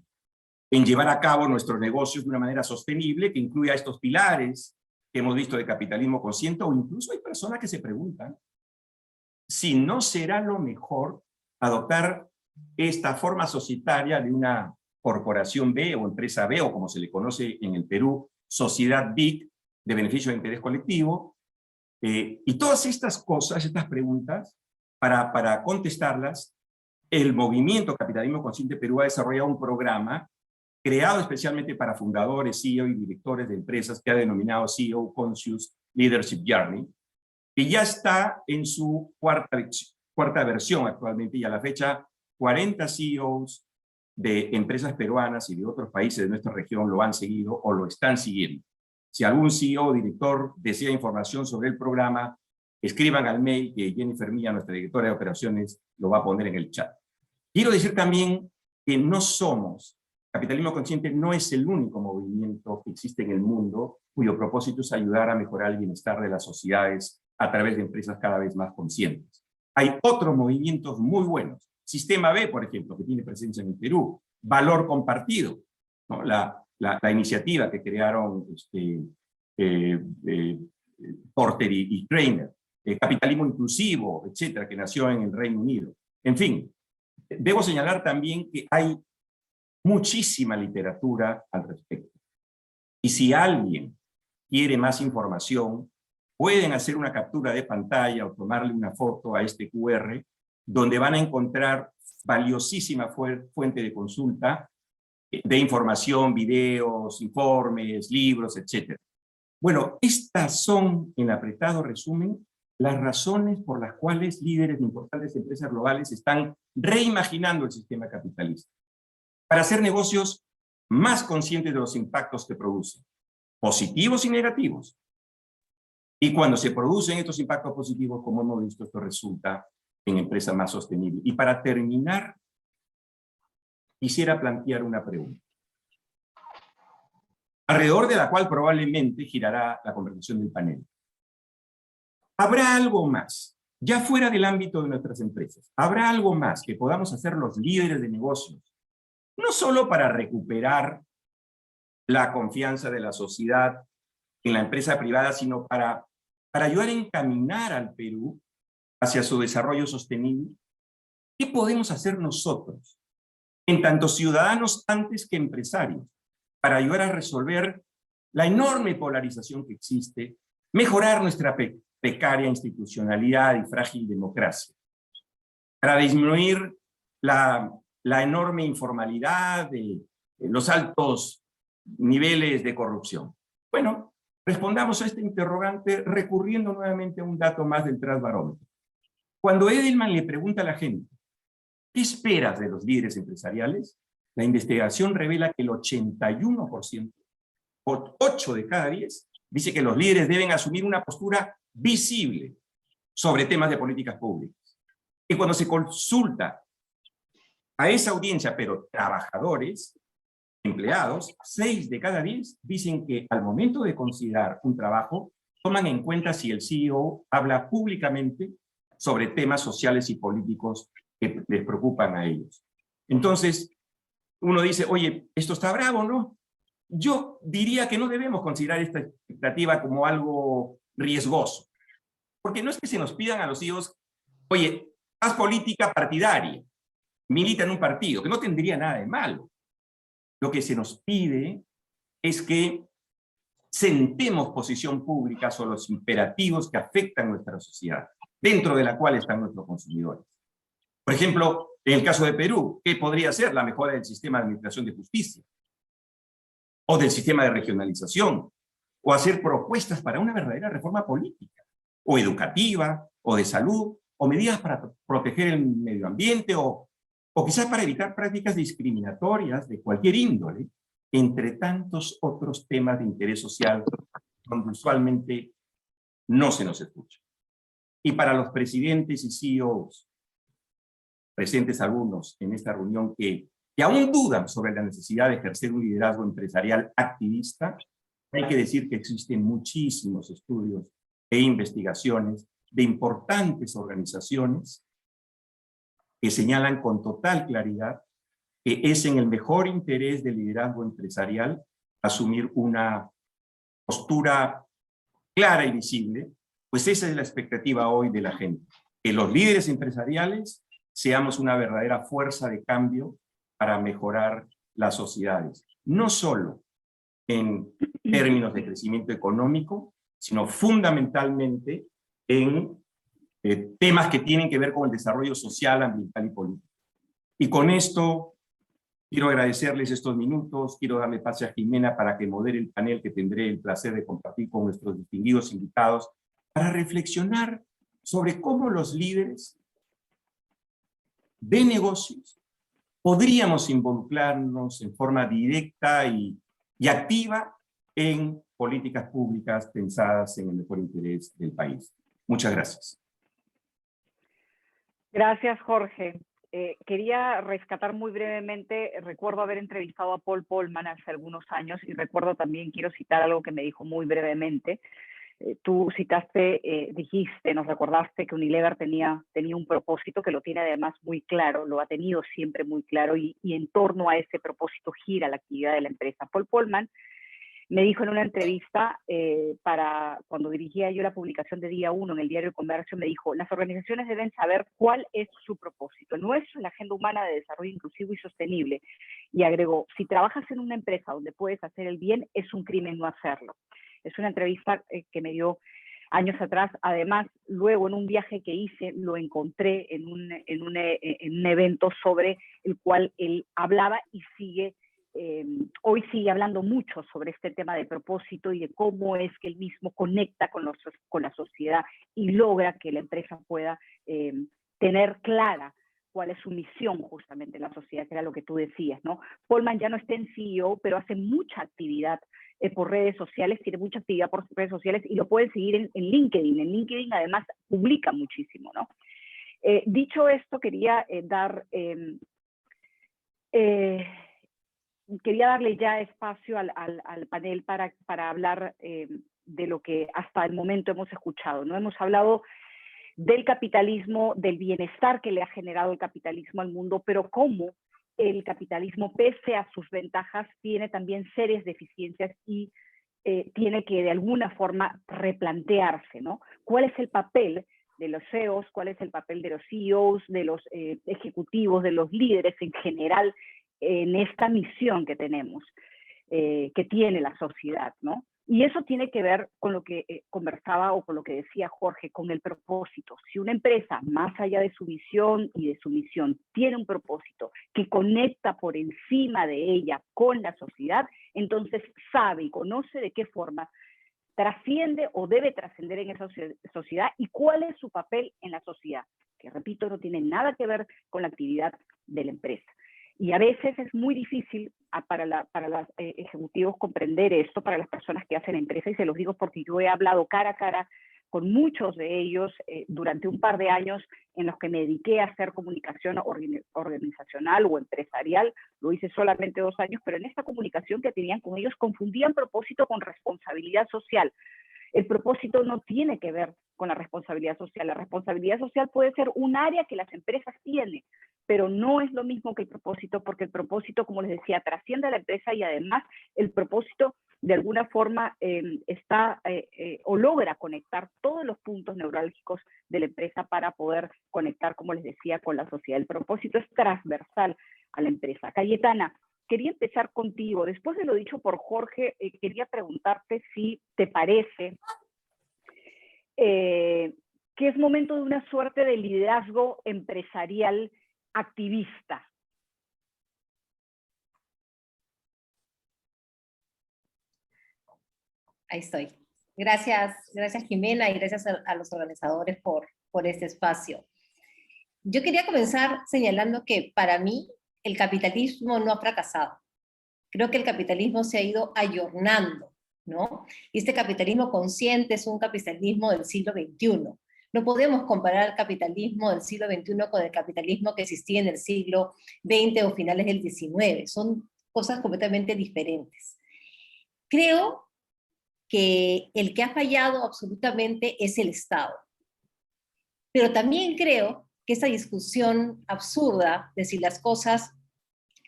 llevar a cabo nuestros negocios de una manera sostenible que incluya estos pilares que hemos visto de capitalismo consciente? O incluso hay personas que se preguntan si no será lo mejor adoptar esta forma societaria de una corporación B o empresa B, o como se le conoce en el Perú, sociedad BIC, de beneficio de interés colectivo, y todas estas cosas, estas preguntas, para contestarlas, el movimiento Capitalismo Consciente Perú ha desarrollado un programa creado especialmente para fundadores, CEO y directores de empresas que ha denominado CEO Conscious Leadership Journey, que ya está en su cuarta versión actualmente, y a la fecha 40 CEOs de empresas peruanas y de otros países de nuestra región lo han seguido o lo están siguiendo. Si algún CEO o director desea información sobre el programa, escriban al mail que Jennifer Milla, nuestra directora de operaciones, lo va a poner en el chat. Quiero decir también que Capitalismo Consciente no es el único movimiento que existe en el mundo cuyo propósito es ayudar a mejorar el bienestar de las sociedades a través de empresas cada vez más conscientes. Hay otros movimientos muy buenos. Sistema B, por ejemplo, que tiene presencia en el Perú. Valor Compartido, ¿no? La iniciativa que crearon Porter y Trainer. Capitalismo Inclusivo, etcétera, que nació en el Reino Unido. En fin, debo señalar también que hay muchísima literatura al respecto. Y si alguien quiere más información, pueden hacer una captura de pantalla o tomarle una foto a este QR, donde van a encontrar valiosísima fuente de consulta de información, videos, informes, libros, etc. Bueno, estas son, en apretado resumen, las razones por las cuales líderes de importantes empresas globales están reimaginando el sistema capitalista para hacer negocios más conscientes de los impactos que producen, positivos y negativos. Y cuando se producen estos impactos positivos, como hemos visto, esto resulta en empresas más sostenibles. Y para terminar, quisiera plantear una pregunta, alrededor de la cual probablemente girará la conversación del panel. ¿Habrá algo más, ya fuera del ámbito de nuestras empresas, habrá algo más que podamos hacer los líderes de negocios, no solo para recuperar la confianza de la sociedad en la empresa privada, sino para ayudar a encaminar al Perú hacia su desarrollo sostenible? ¿Qué podemos hacer nosotros, en tanto ciudadanos antes que empresarios, para ayudar a resolver la enorme polarización que existe, mejorar nuestra precaria institucionalidad y frágil democracia, para disminuir la enorme informalidad, los altos niveles de corrupción? Bueno, respondamos a este interrogante recurriendo nuevamente a un dato más del Transbarómetro. Cuando Edelman le pregunta a la gente, ¿qué esperas de los líderes empresariales? La investigación revela que el 81%, 8 de cada 10, dice que los líderes deben asumir una postura visible sobre temas de políticas públicas. Y cuando se consulta a esa audiencia, pero trabajadores, empleados, 6 de cada 10 dicen que al momento de considerar un trabajo, toman en cuenta si el CEO habla públicamente sobre temas sociales y políticos que les preocupan a ellos. Entonces, uno dice, oye, esto está bravo, ¿no? Yo diría que no debemos considerar esta expectativa como algo riesgoso, porque no es que se nos pidan a los CEOs, oye, haz política partidaria, milita en un partido, que no tendría nada de malo. Lo que se nos pide es que sentemos posición pública sobre los imperativos que afectan nuestra sociedad, dentro de la cual están nuestros consumidores. Por ejemplo, en el caso de Perú, ¿qué podría ser la mejora del sistema de administración de justicia? O del sistema de regionalización, o hacer propuestas para una verdadera reforma política, o educativa, o de salud, o medidas para proteger el medio ambiente, o quizás para evitar prácticas discriminatorias de cualquier índole, entre tantos otros temas de interés social donde usualmente no se nos escucha. Y para los presidentes y CEOs, presentes algunos en esta reunión que aún dudan sobre la necesidad de ejercer un liderazgo empresarial activista, hay que decir que existen muchísimos estudios e investigaciones de importantes organizaciones que señalan con total claridad que es en el mejor interés del liderazgo empresarial asumir una postura clara y visible, pues esa es la expectativa hoy de la gente, que los líderes empresariales seamos una verdadera fuerza de cambio para mejorar las sociedades, no solo en términos de crecimiento económico, sino fundamentalmente en temas que tienen que ver con el desarrollo social, ambiental y político. Y con esto quiero agradecerles estos minutos, quiero darle pase a Jimena para que modere el panel que tendré el placer de compartir con nuestros distinguidos invitados para reflexionar sobre cómo los líderes de negocios podríamos involucrarnos en forma directa y activa en políticas públicas pensadas en el mejor interés del país. Muchas gracias. Gracias, Jorge. Quería rescatar muy brevemente, recuerdo haber entrevistado a Paul Polman hace algunos años y recuerdo también, quiero citar algo que me dijo muy brevemente. Tú citaste, dijiste, nos recordaste que Unilever tenía un propósito que lo tiene además muy claro, lo ha tenido siempre muy claro y en torno a ese propósito gira la actividad de la empresa. Paul Polman me dijo en una entrevista, para cuando dirigía yo la publicación de Día 1 en el Diario El Comercio, me dijo, las organizaciones deben saber cuál es su propósito. Nuestro es la Agenda Humana de Desarrollo Inclusivo y Sostenible. Y agregó, si trabajas en una empresa donde puedes hacer el bien, es un crimen no hacerlo. Es una entrevista que me dio años atrás. Además, luego en un viaje que hice, lo encontré en un evento sobre el cual él hablaba y hoy sigue hablando mucho sobre este tema de propósito y de cómo es que él mismo conecta con la sociedad y logra que la empresa pueda tener clara cuál es su misión justamente en la sociedad, que era lo que tú decías, ¿no? Polman ya no está en CEO, pero hace mucha actividad por redes sociales, tiene mucha actividad por redes sociales y lo pueden seguir en LinkedIn. En LinkedIn además publica muchísimo, ¿no? Dicho esto, quería darle ya espacio al panel para hablar de lo que hasta el momento hemos escuchado, ¿no? Hemos hablado del capitalismo, del bienestar que le ha generado el capitalismo al mundo, pero cómo el capitalismo, pese a sus ventajas, tiene también serias deficiencias y tiene que de alguna forma replantearse, ¿no? ¿Cuál es el papel de los CEOs? ¿Cuál es el papel de los CEOs, de los ejecutivos, de los líderes en general en esta misión que tenemos, que tiene la sociedad, ¿no? Y eso tiene que ver con lo que conversaba o con lo que decía Jorge, con el propósito. Si una empresa, más allá de su visión y de su misión, tiene un propósito que conecta por encima de ella con la sociedad, entonces sabe y conoce de qué forma trasciende o debe trascender en esa sociedad y cuál es su papel en la sociedad, que repito, no tiene nada que ver con la actividad de la empresa. Y a veces es muy difícil para los ejecutivos comprender esto, para las personas que hacen empresa, y se los digo porque yo he hablado cara a cara con muchos de ellos durante un par de años en los que me dediqué a hacer comunicación organizacional o empresarial. Lo hice solamente 2 años, pero en esta comunicación que tenían con ellos confundían propósito con responsabilidad social. El propósito no tiene que ver con la responsabilidad social. La responsabilidad social puede ser un área que las empresas tienen, pero no es lo mismo que el propósito, porque el propósito, como les decía, trasciende a la empresa y además el propósito de alguna forma o logra conectar todos los puntos neurálgicos de la empresa para poder conectar, como les decía, con la sociedad. El propósito es transversal a la empresa. Cayetana, quería empezar contigo. Después de lo dicho por Jorge, quería preguntarte si te parece que es momento de una suerte de liderazgo empresarial activista. Ahí estoy. Gracias Jimena, y gracias a los organizadores por este espacio. Yo quería comenzar señalando que para mí el capitalismo no ha fracasado. Creo que el capitalismo se ha ido ayornando, ¿no? Y este capitalismo consciente es un capitalismo del siglo XXI. No podemos comparar el capitalismo del siglo XXI con el capitalismo que existía en el siglo XX o finales del XIX. Son cosas completamente diferentes. Creo que el que ha fallado absolutamente es el Estado. Pero también creo que esa discusión absurda de si las cosas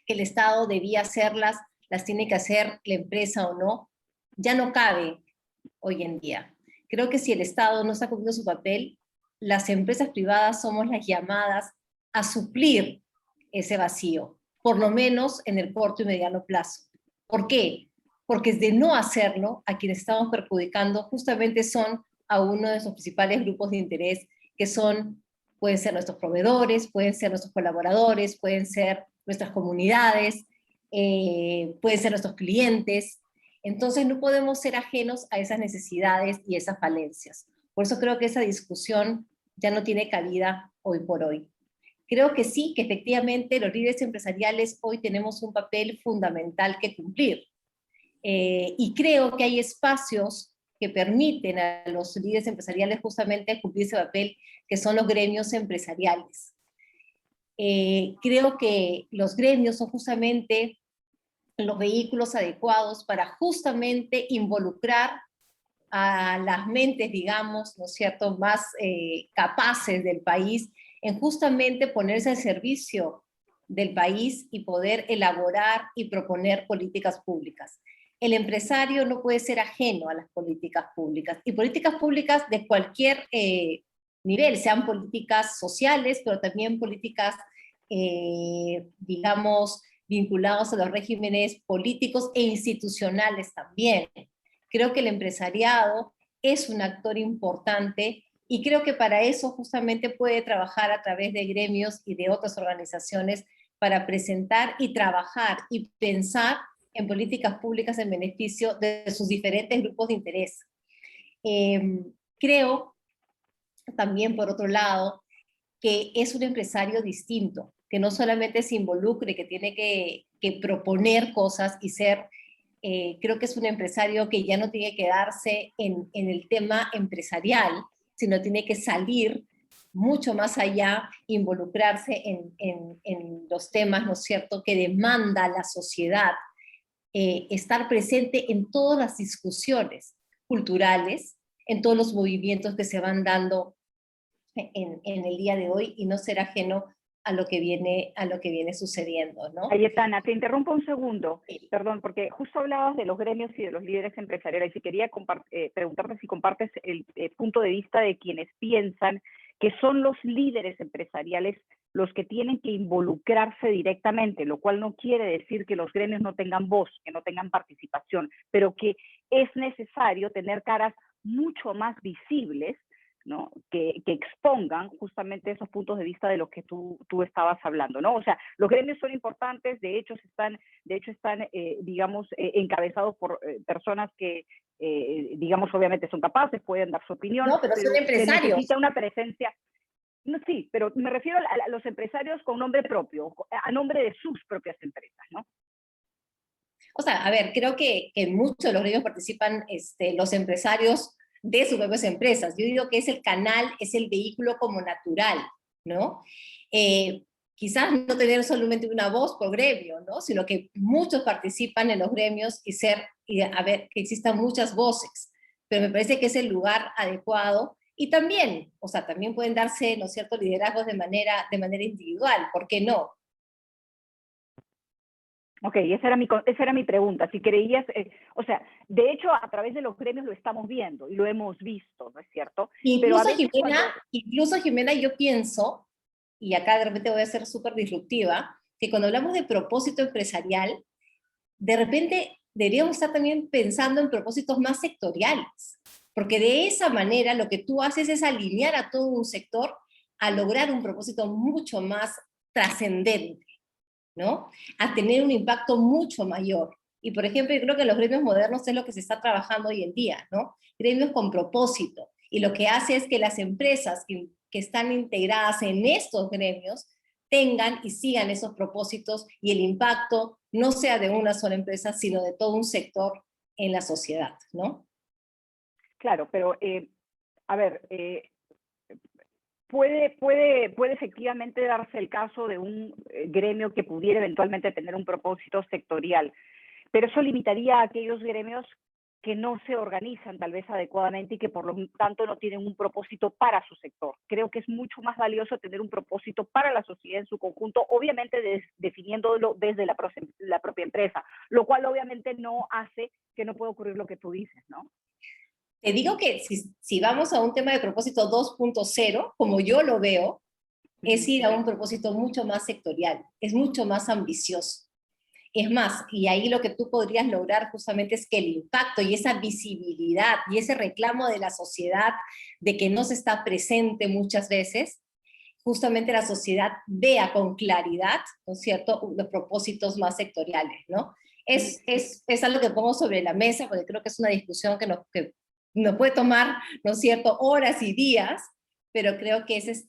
que el Estado debía hacerlas, las tiene que hacer la empresa o no, ya no cabe hoy en día. Creo que si el Estado no está cumpliendo su papel, las empresas privadas somos las llamadas a suplir ese vacío, por lo menos en el corto y mediano plazo. ¿Por qué? porque de no hacerlo, a quienes estamos perjudicando justamente son a uno de nuestros principales grupos de interés, que pueden ser nuestros proveedores, pueden ser nuestros colaboradores, pueden ser nuestras comunidades, pueden ser nuestros clientes. Entonces no podemos ser ajenos a esas necesidades y esas falencias. Por eso creo que esa discusión ya no tiene cabida hoy por hoy. Creo que sí, que efectivamente los líderes empresariales hoy tenemos un papel fundamental que cumplir. Y creo que hay espacios que permiten a los líderes empresariales justamente cumplir ese papel, que son los gremios empresariales. Creo que los gremios son justamente los vehículos adecuados para justamente involucrar a las mentes, digamos, ¿no es cierto?, más capaces del país en justamente ponerse al servicio del país y poder elaborar y proponer políticas públicas. El empresario no puede ser ajeno a las políticas públicas, y políticas públicas de cualquier nivel, sean políticas sociales, pero también políticas, digamos, vinculadas a los regímenes políticos e institucionales también. Creo que el empresariado es un actor importante, y creo que para eso justamente puede trabajar a través de gremios y de otras organizaciones para presentar y trabajar y pensar en políticas públicas en beneficio de sus diferentes grupos de interés. Creo también, por otro lado, que es un empresario distinto, que no solamente se involucre, que tiene que proponer cosas y ser, creo que es un empresario que ya no tiene que quedarse en el tema empresarial, sino tiene que salir mucho más allá, involucrarse en los temas, ¿no es cierto?, que demanda la sociedad, estar presente en todas las discusiones culturales, en todos los movimientos que se van dando en el día de hoy, y no ser ajeno a lo que viene sucediendo, ¿no? Cayetana, te interrumpo un segundo, Sí. perdón, porque justo hablabas de los gremios y de los líderes empresariales, y quería preguntarte si compartes el punto de vista de quienes piensan que son los líderes empresariales los que tienen que involucrarse directamente, lo cual no quiere decir que los gremios no tengan voz, que no tengan participación, pero que es necesario tener caras mucho más visibles, ¿no?, que expongan justamente esos puntos de vista de los que tú estabas hablando, ¿no? O sea, los gremios son importantes, de hecho están digamos, encabezados por personas que, digamos, obviamente son capaces, pueden dar su opinión, No, pero son se empresarios. necesita una presencia. No, sí, pero me refiero a los empresarios con nombre propio, a nombre de sus propias empresas, ¿no? O sea, a ver, creo que en muchos de los gremios participan los empresarios de sus propias empresas. Yo digo que es el canal, es el vehículo como natural, ¿no? Quizás no tener solamente una voz por gremio, ¿no?, sino que muchos participan en los gremios y a ver, que existan muchas voces, pero me parece que es el lugar adecuado. Y también, o sea, también pueden darse, ¿no es cierto?, liderazgos de manera individual, ¿por qué no? Ok, esa era mi pregunta, si creías, o sea, de hecho a través de los gremios lo estamos viendo y lo hemos visto, ¿no es cierto? Pero a veces Incluso Jimena, yo pienso, y acá de repente voy a ser súper disruptiva, que cuando hablamos de propósito empresarial, de repente deberíamos estar también pensando en propósitos más sectoriales, porque de esa manera lo que tú haces es alinear a todo un sector a lograr un propósito mucho más trascendente, ¿no?, a tener un impacto mucho mayor. Y por ejemplo, yo creo que los gremios modernos es lo que se está trabajando hoy en día, ¿no? Gremios con propósito. Y lo que hace es que las empresas que están integradas en estos gremios tengan y sigan esos propósitos, y el impacto no sea de una sola empresa, sino de todo un sector en la sociedad, ¿no? Claro, pero a ver, puede efectivamente darse el caso de un gremio que pudiera eventualmente tener un propósito sectorial, pero eso limitaría a aquellos gremios que no se organizan tal vez adecuadamente y que por lo tanto no tienen un propósito para su sector. Creo que es mucho más valioso tener un propósito para la sociedad en su conjunto, obviamente definiéndolo desde la propia empresa, lo cual obviamente no hace que no pueda ocurrir lo que tú dices, ¿no? Te digo que si vamos a un tema de propósito 2.0, como yo lo veo, es ir a un propósito mucho más sectorial, es mucho más ambicioso. Es más, y ahí lo que tú podrías lograr justamente es que el impacto y esa visibilidad y ese reclamo de la sociedad de que no se está presente muchas veces, justamente la sociedad vea con claridad, ¿no es cierto?, los propósitos más sectoriales, ¿no? Es algo que pongo sobre la mesa, porque creo que es una discusión que nos puede tomar, ¿no es cierto?, horas y días, pero creo que es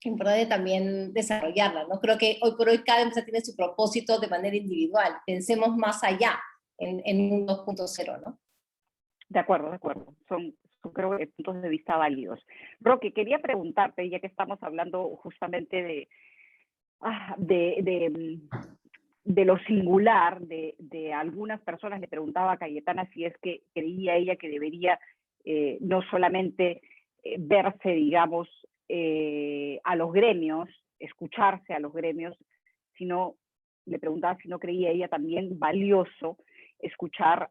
importante también desarrollarla, ¿no? Creo que hoy por hoy cada empresa tiene su propósito de manera individual. Pensemos más allá en un 2.0, ¿no? De acuerdo, de acuerdo. Son creo que puntos de vista válidos. Roque, quería preguntarte, ya que estamos hablando justamente de lo singular de algunas personas, le preguntaba a Cayetana si es que creía ella que debería no solamente verse, digamos, a los gremios, escucharse a los gremios, sino, le preguntaba si no creía ella también valioso escuchar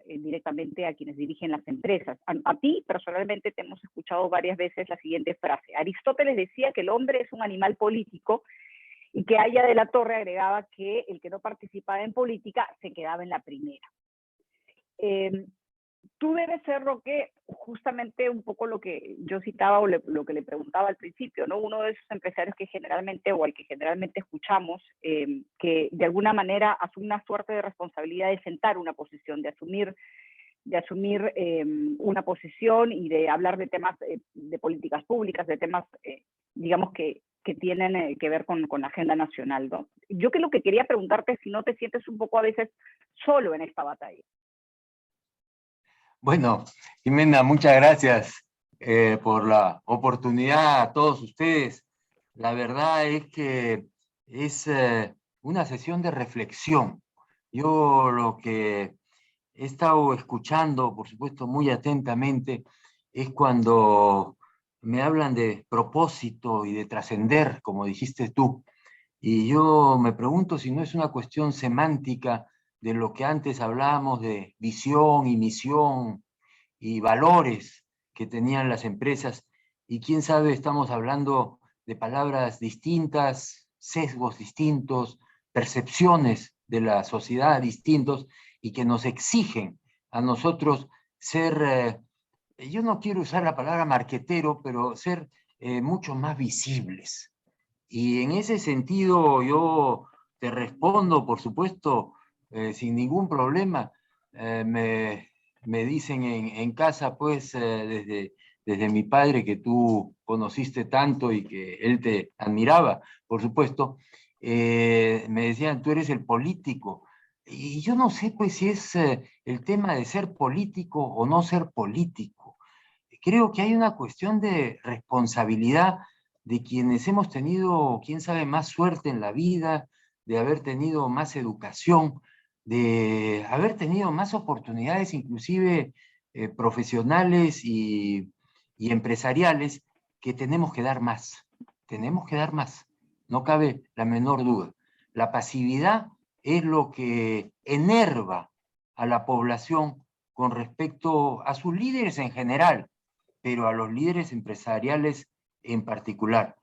directamente a quienes dirigen las empresas. A ti, personalmente, te hemos escuchado varias veces la siguiente frase. Aristóteles decía que el hombre es un animal político y que Aya de la Torre agregaba que el que no participaba en política se quedaba en la primera. Tú debes ser, Roque, justamente un poco lo que yo citaba o lo que le preguntaba al principio, ¿no? Uno de esos empresarios que generalmente, o al que generalmente escuchamos, que de alguna manera asume una suerte de responsabilidad de sentar una posición, de asumir una posición y de hablar de temas de políticas públicas, de temas, digamos, que tienen que ver con la agenda nacional, ¿no? Yo que lo que quería preguntarte es si no te sientes un poco a veces solo en esta batalla. Bueno, Jimena, muchas gracias por la oportunidad a todos ustedes. La verdad es que es una sesión de reflexión. Yo lo que he estado escuchando, por supuesto, muy atentamente, es cuando me hablan de propósito y de trascender, como dijiste tú. Y yo me pregunto si no es una cuestión semántica de lo que antes hablábamos de visión y misión y valores que tenían las empresas. Y quién sabe, estamos hablando de palabras distintas, sesgos distintos, percepciones de la sociedad distintos y que nos exigen a nosotros ser, yo no quiero usar la palabra marquetero, pero ser mucho más visibles. Y en ese sentido yo te respondo, por supuesto, sin ningún problema. Me dicen en casa, pues, desde mi padre, que tú conociste tanto y que él te admiraba, por supuesto, me decían, tú eres el político. Y yo no sé, pues, si es el tema de ser político o no ser político. Creo que hay una cuestión de responsabilidad de quienes hemos tenido, quién sabe, más suerte en la vida, de haber tenido más educación, de haber tenido más oportunidades, inclusive profesionales y empresariales, que tenemos que dar más. Tenemos que dar más, no cabe la menor duda. La pasividad es lo que enerva a la población con respecto a sus líderes en general, pero a los líderes empresariales en particular.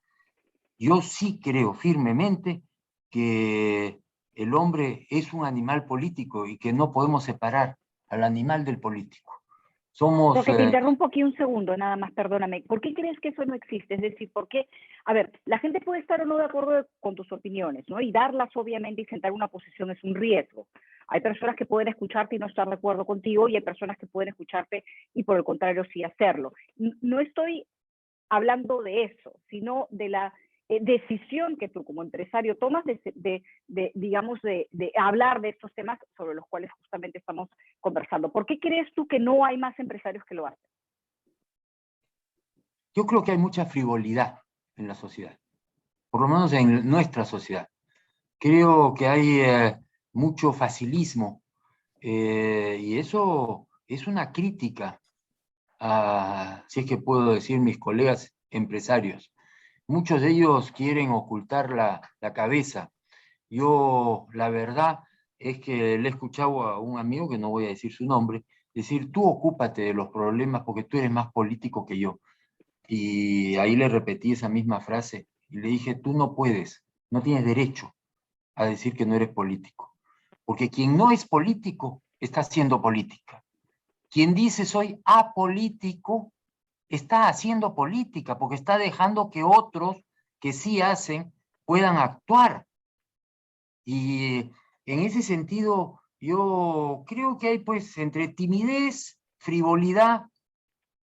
Yo sí creo firmemente que el hombre es un animal político y que no podemos separar al animal del político. Somos... Porque te interrumpo aquí un segundo, nada más, perdóname. ¿Por qué crees que eso no existe? Es decir, ¿por qué? A ver, la gente puede estar o no de acuerdo con tus opiniones, ¿no? Y darlas, obviamente, y sentar una posición es un riesgo. Hay personas que pueden escucharte y no estar de acuerdo contigo, y hay personas que pueden escucharte y, por el contrario, sí hacerlo. No estoy hablando de eso, sino de la decisión que tú como empresario tomas digamos, de hablar de estos temas sobre los cuales justamente estamos conversando. ¿Por qué crees tú que no hay más empresarios que lo hacen? Yo creo que hay mucha frivolidad en la sociedad, por lo menos en nuestra sociedad. Creo que hay mucho facilismo y eso es una crítica a, si es que puedo decir, mis colegas empresarios. Muchos de ellos quieren ocultar la cabeza. Yo, la verdad, es que le he escuchado a un amigo, que no voy a decir su nombre, decir, tú ocúpate de los problemas porque tú eres más político que yo. Y ahí le repetí esa misma frase y le dije, tú no puedes, no tienes derecho a decir que no eres político. Porque quien no es político está haciendo política. Quien dice soy apolítico está haciendo política, porque está dejando que otros que sí hacen puedan actuar. Y en ese sentido, yo creo que hay pues entre timidez, frivolidad,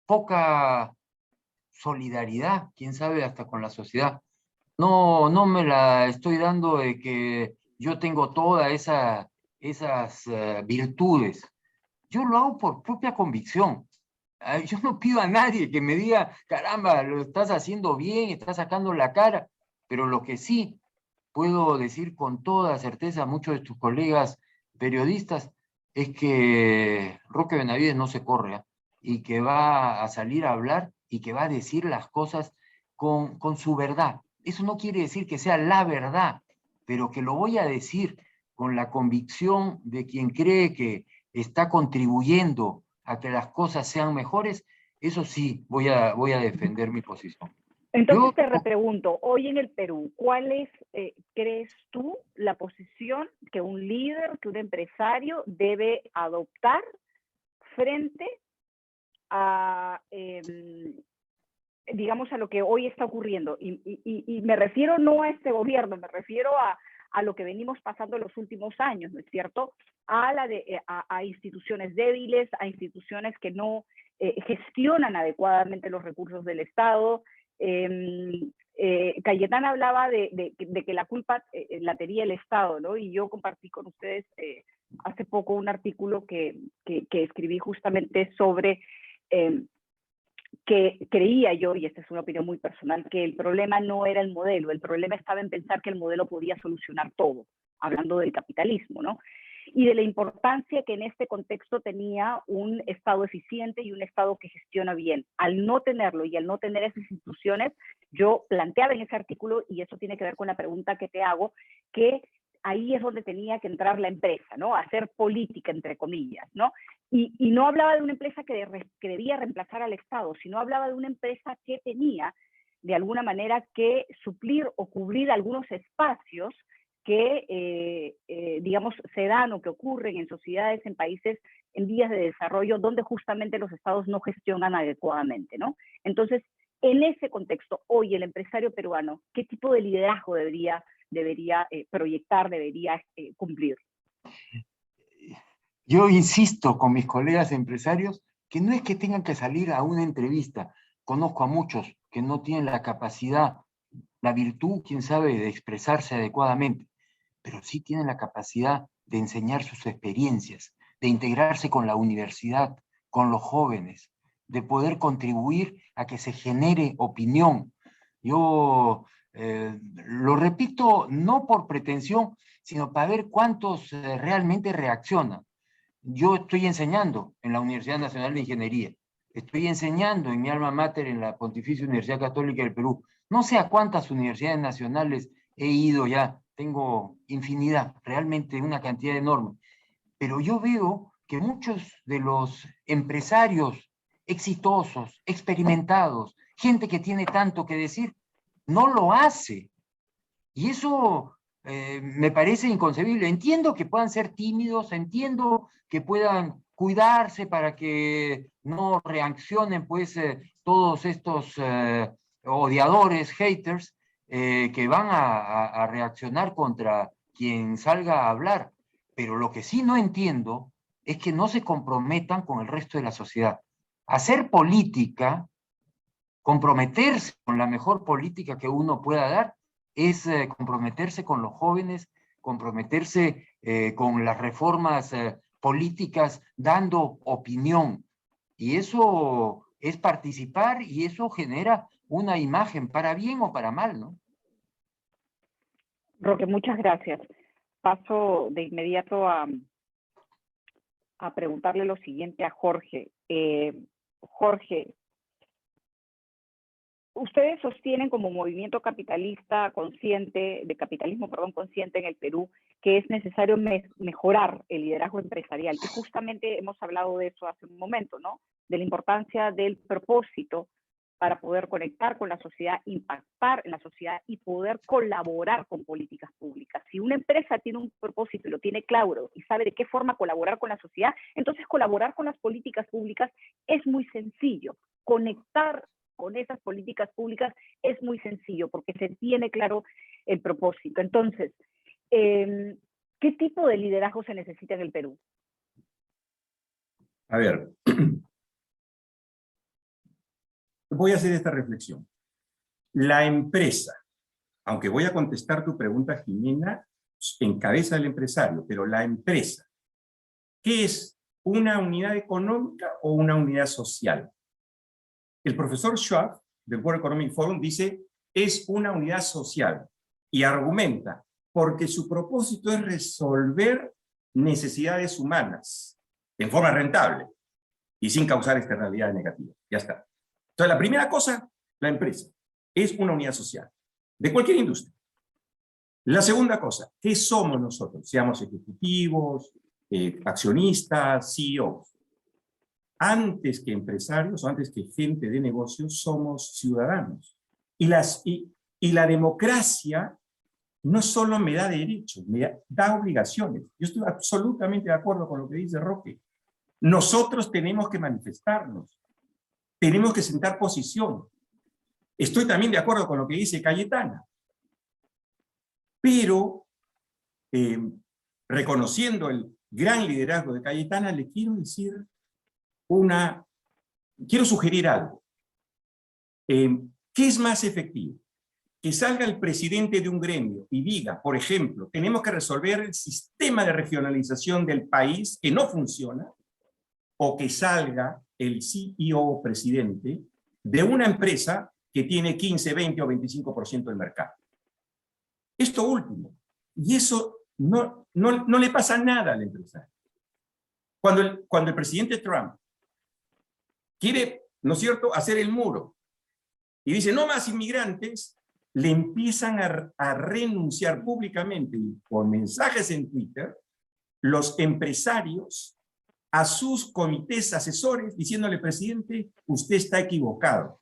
poca solidaridad, quién sabe, hasta con la sociedad. No me la estoy dando de que yo tengo todas esas virtudes. Yo lo hago por propia convicción. Yo no pido a nadie que me diga, caramba, lo estás haciendo bien, estás sacando la cara, pero lo que sí puedo decir con toda certeza a muchos de tus colegas periodistas es que Roque Benavides no se corre, ¿eh? Y que va a salir a hablar y que va a decir las cosas con su verdad. Eso no quiere decir que sea la verdad, pero que lo voy a decir con la convicción de quien cree que está contribuyendo a que las cosas sean mejores. Eso sí, voy a defender mi posición. Entonces te repregunto, hoy en el Perú, ¿cuál es, crees tú, la posición que un líder, que un empresario debe adoptar frente a, digamos, a lo que hoy está ocurriendo? Y me refiero no a este gobierno, me refiero a lo que venimos pasando en los últimos años, ¿no es cierto? A instituciones débiles, a instituciones que no gestionan adecuadamente los recursos del Estado. Cayetana hablaba de que la culpa la tenía el Estado, ¿no? Y yo compartí con ustedes hace poco un artículo que escribí justamente sobre que creía yo, y esta es una opinión muy personal, que el problema no era el modelo, el problema estaba en pensar que el modelo podía solucionar todo, hablando del capitalismo, ¿no? Y de la importancia que en este contexto tenía un Estado eficiente y un Estado que gestiona bien. Al no tenerlo y al no tener esas instituciones, yo planteaba en ese artículo, y eso tiene que ver con la pregunta que te hago, que ahí es donde tenía que entrar la empresa, ¿no? A hacer política, entre comillas, ¿no? Y no hablaba de una empresa que debía reemplazar al Estado, sino hablaba de una empresa que tenía, de alguna manera, que suplir o cubrir algunos espacios que, digamos, se dan o que ocurren en sociedades, en países en vías de desarrollo, donde justamente los estados no gestionan adecuadamente, ¿no? Entonces, en ese contexto, hoy el empresario peruano, ¿qué tipo de liderazgo debería proyectar, debería cumplir? Yo insisto con mis colegas empresarios que no es que tengan que salir a una entrevista. Conozco a muchos que no tienen la capacidad, la virtud, quién sabe, de expresarse adecuadamente, pero sí tienen la capacidad de enseñar sus experiencias, de integrarse con la universidad, con los jóvenes, de poder contribuir a que se genere opinión. Yo lo repito no por pretensión, sino para ver cuántos realmente reaccionan. Yo estoy enseñando en la Universidad Nacional de Ingeniería, estoy enseñando en mi alma mater en la Pontificia Universidad Católica del Perú. No sé a cuántas universidades nacionales he ido ya, tengo infinidad, realmente una cantidad enorme, pero yo veo que muchos de los empresarios exitosos, experimentados, gente que tiene tanto que decir, no lo hace. Y eso me parece inconcebible. Entiendo que puedan ser tímidos, entiendo que puedan cuidarse para que no reaccionen pues todos estos odiadores, haters, que van a reaccionar contra quien salga a hablar. Pero lo que sí no entiendo es que no se comprometan con el resto de la sociedad. Hacer política, comprometerse con la mejor política que uno pueda dar, es comprometerse con los jóvenes, comprometerse con las reformas políticas, dando opinión. Y eso es participar y eso genera una imagen, para bien o para mal, ¿no? Roque, muchas gracias. Paso de inmediato a preguntarle lo siguiente a Jorge. Jorge, ustedes sostienen como movimiento capitalista consciente, de capitalismo, perdón, consciente en el Perú, que es necesario mejorar el liderazgo empresarial. Y justamente hemos hablado de eso hace un momento, ¿no? De la importancia del propósito para poder conectar con la sociedad, impactar en la sociedad y poder colaborar con políticas públicas. Si una empresa tiene un propósito y lo tiene claro y sabe de qué forma colaborar con la sociedad, entonces colaborar con las políticas públicas es muy sencillo. Conectar con esas políticas públicas es muy sencillo porque se tiene claro el propósito. Entonces, ¿qué tipo de liderazgo se necesita en el Perú? A ver, voy a hacer esta reflexión. La empresa, aunque voy a contestar tu pregunta, Jimena, en cabeza del empresario, pero la empresa, ¿qué es? ¿Una unidad económica o una unidad social? El profesor Schwab, del World Economic Forum, dice, es una unidad social, y argumenta, porque su propósito es resolver necesidades humanas en forma rentable y sin causar externalidades negativas. Ya está. Entonces, la primera cosa, la empresa, es una unidad social, de cualquier industria. La segunda cosa, ¿qué somos nosotros? Seamos ejecutivos, accionistas, CEOs. Antes que empresarios, o antes que gente de negocios, somos ciudadanos. Y la democracia no solo me da derechos, me da obligaciones. Yo estoy absolutamente de acuerdo con lo que dice Roque. Nosotros tenemos que manifestarnos, tenemos que sentar posición. Estoy también de acuerdo con lo que dice Cayetana. Pero, reconociendo el gran liderazgo de Cayetana, le quiero decir quiero sugerir algo. ¿Qué es más efectivo? Que salga el presidente de un gremio y diga, por ejemplo, tenemos que resolver el sistema de regionalización del país que no funciona, o que salga el CEO o presidente de una empresa que tiene 15, 20 o 25% del mercado. Esto último. Y eso no le pasa nada al empresario. Cuando el presidente Trump quiere, ¿no es cierto?, hacer el muro y dice no más inmigrantes, le empiezan a renunciar públicamente y por mensajes en Twitter los empresarios a sus comités asesores diciéndole, presidente, usted está equivocado.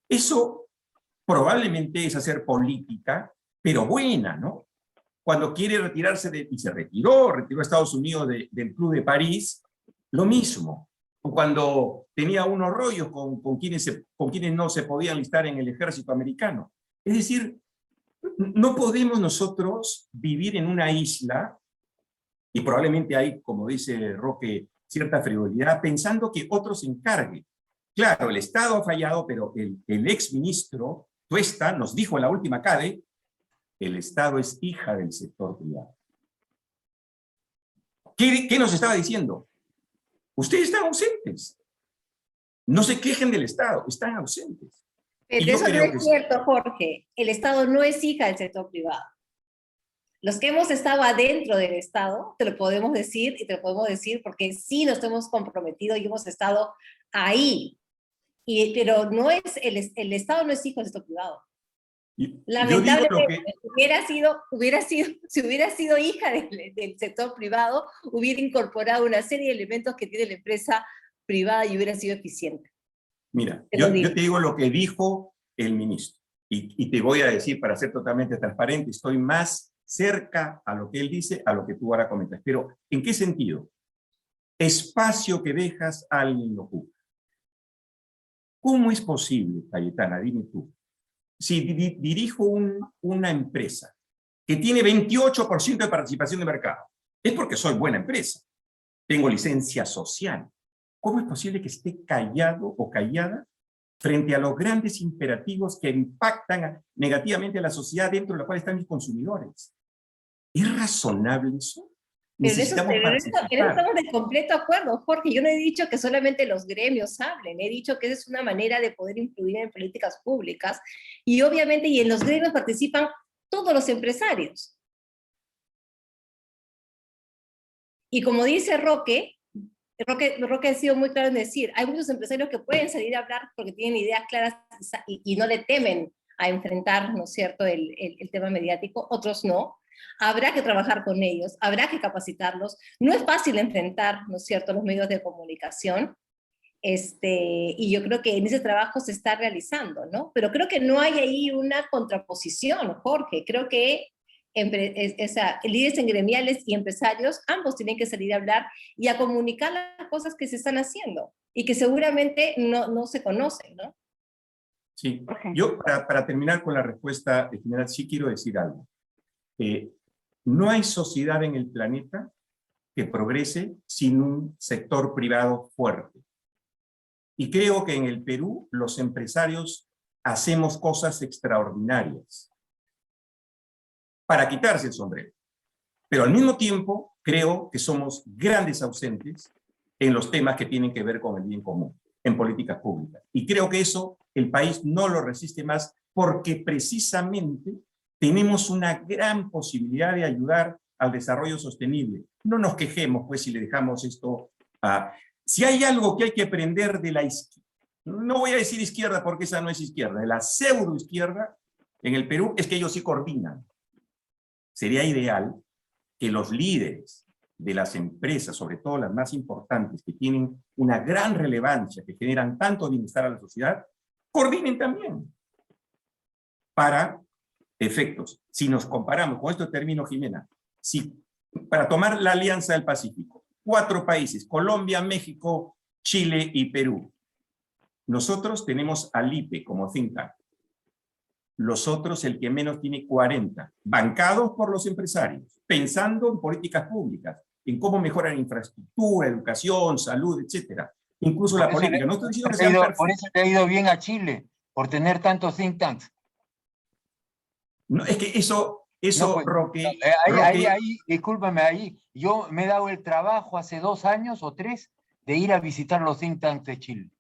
Eso probablemente es hacer política, pero buena, ¿no? Cuando quiere retirarse y se retiró a Estados Unidos del Club de París, lo mismo. O cuando tenía unos rollos con quienes no se podían listar en el ejército americano. Es decir, no podemos nosotros vivir en una isla, y probablemente hay, como dice Roque, cierta frivolidad, pensando que otros se encarguen. Claro, el Estado ha fallado, pero el exministro Tuesta nos dijo en la última CADE, el Estado es hija del sector privado. ¿Qué nos estaba diciendo? Ustedes están ausentes. No se quejen del Estado, están ausentes. Pero eso no es cierto, Jorge. El Estado no es hija del sector privado. Los que hemos estado adentro del Estado, te lo podemos decir, y te lo podemos decir porque sí nos hemos comprometido y hemos estado ahí. Pero no es, el Estado no es hijo del sector privado. Lamentablemente, si hubiera sido hija del sector privado, hubiera incorporado una serie de elementos que tiene la empresa privada y hubiera sido eficiente. Mira, yo te digo lo que dijo el ministro, y te voy a decir, para ser totalmente transparente, estoy más cerca a lo que él dice, a lo que tú ahora comentas. Pero, ¿en qué sentido? Espacio que dejas, alguien lo ocupa. ¿Cómo es posible, Cayetana, dime tú, si dirijo una empresa que tiene 28% de participación de mercado, es porque soy buena empresa, tengo licencia social? ¿Cómo es posible que esté callado o callada frente a los grandes imperativos que impactan negativamente a la sociedad dentro de la cual están mis consumidores? ¿Es razonable eso? Necesitamos en eso estamos de completo acuerdo, Jorge. Yo no he dicho que solamente los gremios hablen, he dicho que esa es una manera de poder influir en políticas públicas, y obviamente en los gremios participan todos los empresarios. Y como dice Roque ha sido muy claro en decir, hay muchos empresarios que pueden salir a hablar porque tienen ideas claras y no le temen a enfrentar, ¿no es cierto?, el tema mediático, otros no. Habrá que trabajar con ellos, habrá que capacitarlos. No es fácil enfrentar, ¿no es cierto?, los medios de comunicación. Y yo creo que en ese trabajo se está realizando, ¿no? Pero creo que no hay ahí una contraposición, Jorge. Creo que líderes gremiales y empresarios, ambos tienen que salir a hablar y a comunicar las cosas que se están haciendo y que seguramente no se conocen, ¿no? Sí, yo para terminar con la respuesta general, sí quiero decir algo. No hay sociedad en el planeta que progrese sin un sector privado fuerte. Y creo que en el Perú los empresarios hacemos cosas extraordinarias para quitarse el sombrero. Pero al mismo tiempo creo que somos grandes ausentes en los temas que tienen que ver con el bien común, en políticas públicas. Y creo que eso el país no lo resiste más porque precisamente tenemos una gran posibilidad de ayudar al desarrollo sostenible. No nos quejemos, pues, si le dejamos esto a... Si hay algo que hay que aprender de la izquierda, no voy a decir izquierda porque esa no es izquierda, de la pseudoizquierda en el Perú, es que ellos sí coordinan. Sería ideal que los líderes de las empresas, sobre todo las más importantes, que tienen una gran relevancia, que generan tanto bienestar a la sociedad, coordinen también para efectos. Si nos comparamos, con esto termino, Jimena, para tomar la Alianza del Pacífico, 4 países, Colombia, México, Chile y Perú. Nosotros tenemos al IPE como think tank. Los otros, el que menos tiene 40, bancados por los empresarios, pensando en políticas públicas, en cómo mejorar infraestructura, educación, salud, etcétera. Incluso la política. No estoy diciendo que sean perfectos. Por eso te ha ido bien a Chile, por tener tantos think tanks. No, es que eso No, pues, Roque, ahí, discúlpame, ahí yo me he dado el trabajo hace 2 años o 3 de ir a visitar los think tanks de Chile.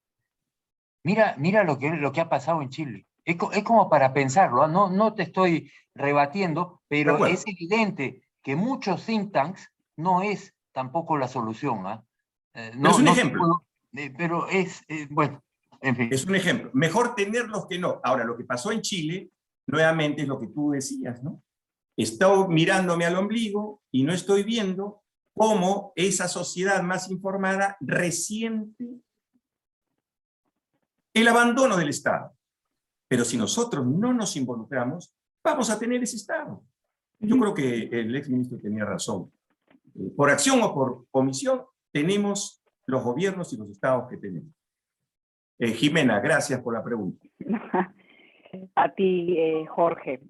Mira lo que ha pasado en Chile. Es como para pensarlo, ¿no? No te estoy rebatiendo, pero es evidente que muchos think tanks no es tampoco la solución. No, es un ejemplo. Pero bueno, en fin. Es un ejemplo. Mejor tenerlos que no. Ahora, lo que pasó en Chile, nuevamente es lo que tú decías, ¿no? Estoy mirándome al ombligo y no estoy viendo cómo esa sociedad más informada resiente el abandono del Estado. Pero si nosotros no nos involucramos, vamos a tener ese Estado. Yo creo que el exministro tenía razón. Por acción o por omisión, tenemos los gobiernos y los estados que tenemos. Jimena, gracias por la pregunta. A ti, Jorge.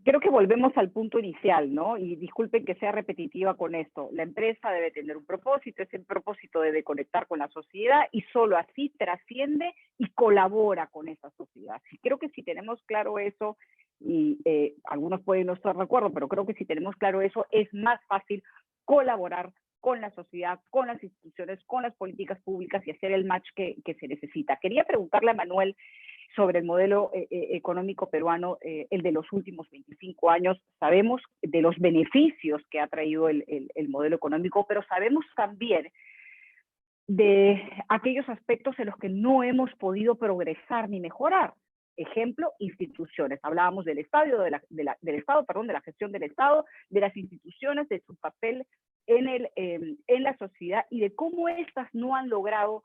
Creo que volvemos al punto inicial, ¿no? Y disculpen que sea repetitiva con esto. La empresa debe tener un propósito, ese propósito debe conectar con la sociedad y solo así trasciende y colabora con esa sociedad. Creo que si tenemos claro eso, y algunos pueden no estar de acuerdo, pero creo que si tenemos claro eso, es más fácil colaborar con la sociedad, con las instituciones, con las políticas públicas y hacer el match que se necesita. Quería preguntarle a Manuel sobre el modelo económico peruano, el de los últimos 25 años. Sabemos de los beneficios que ha traído el modelo económico, pero sabemos también de aquellos aspectos en los que no hemos podido progresar ni mejorar. Ejemplo, instituciones. Hablábamos del Estado, de la gestión del Estado, de las instituciones, de su papel en la sociedad y de cómo estas no han logrado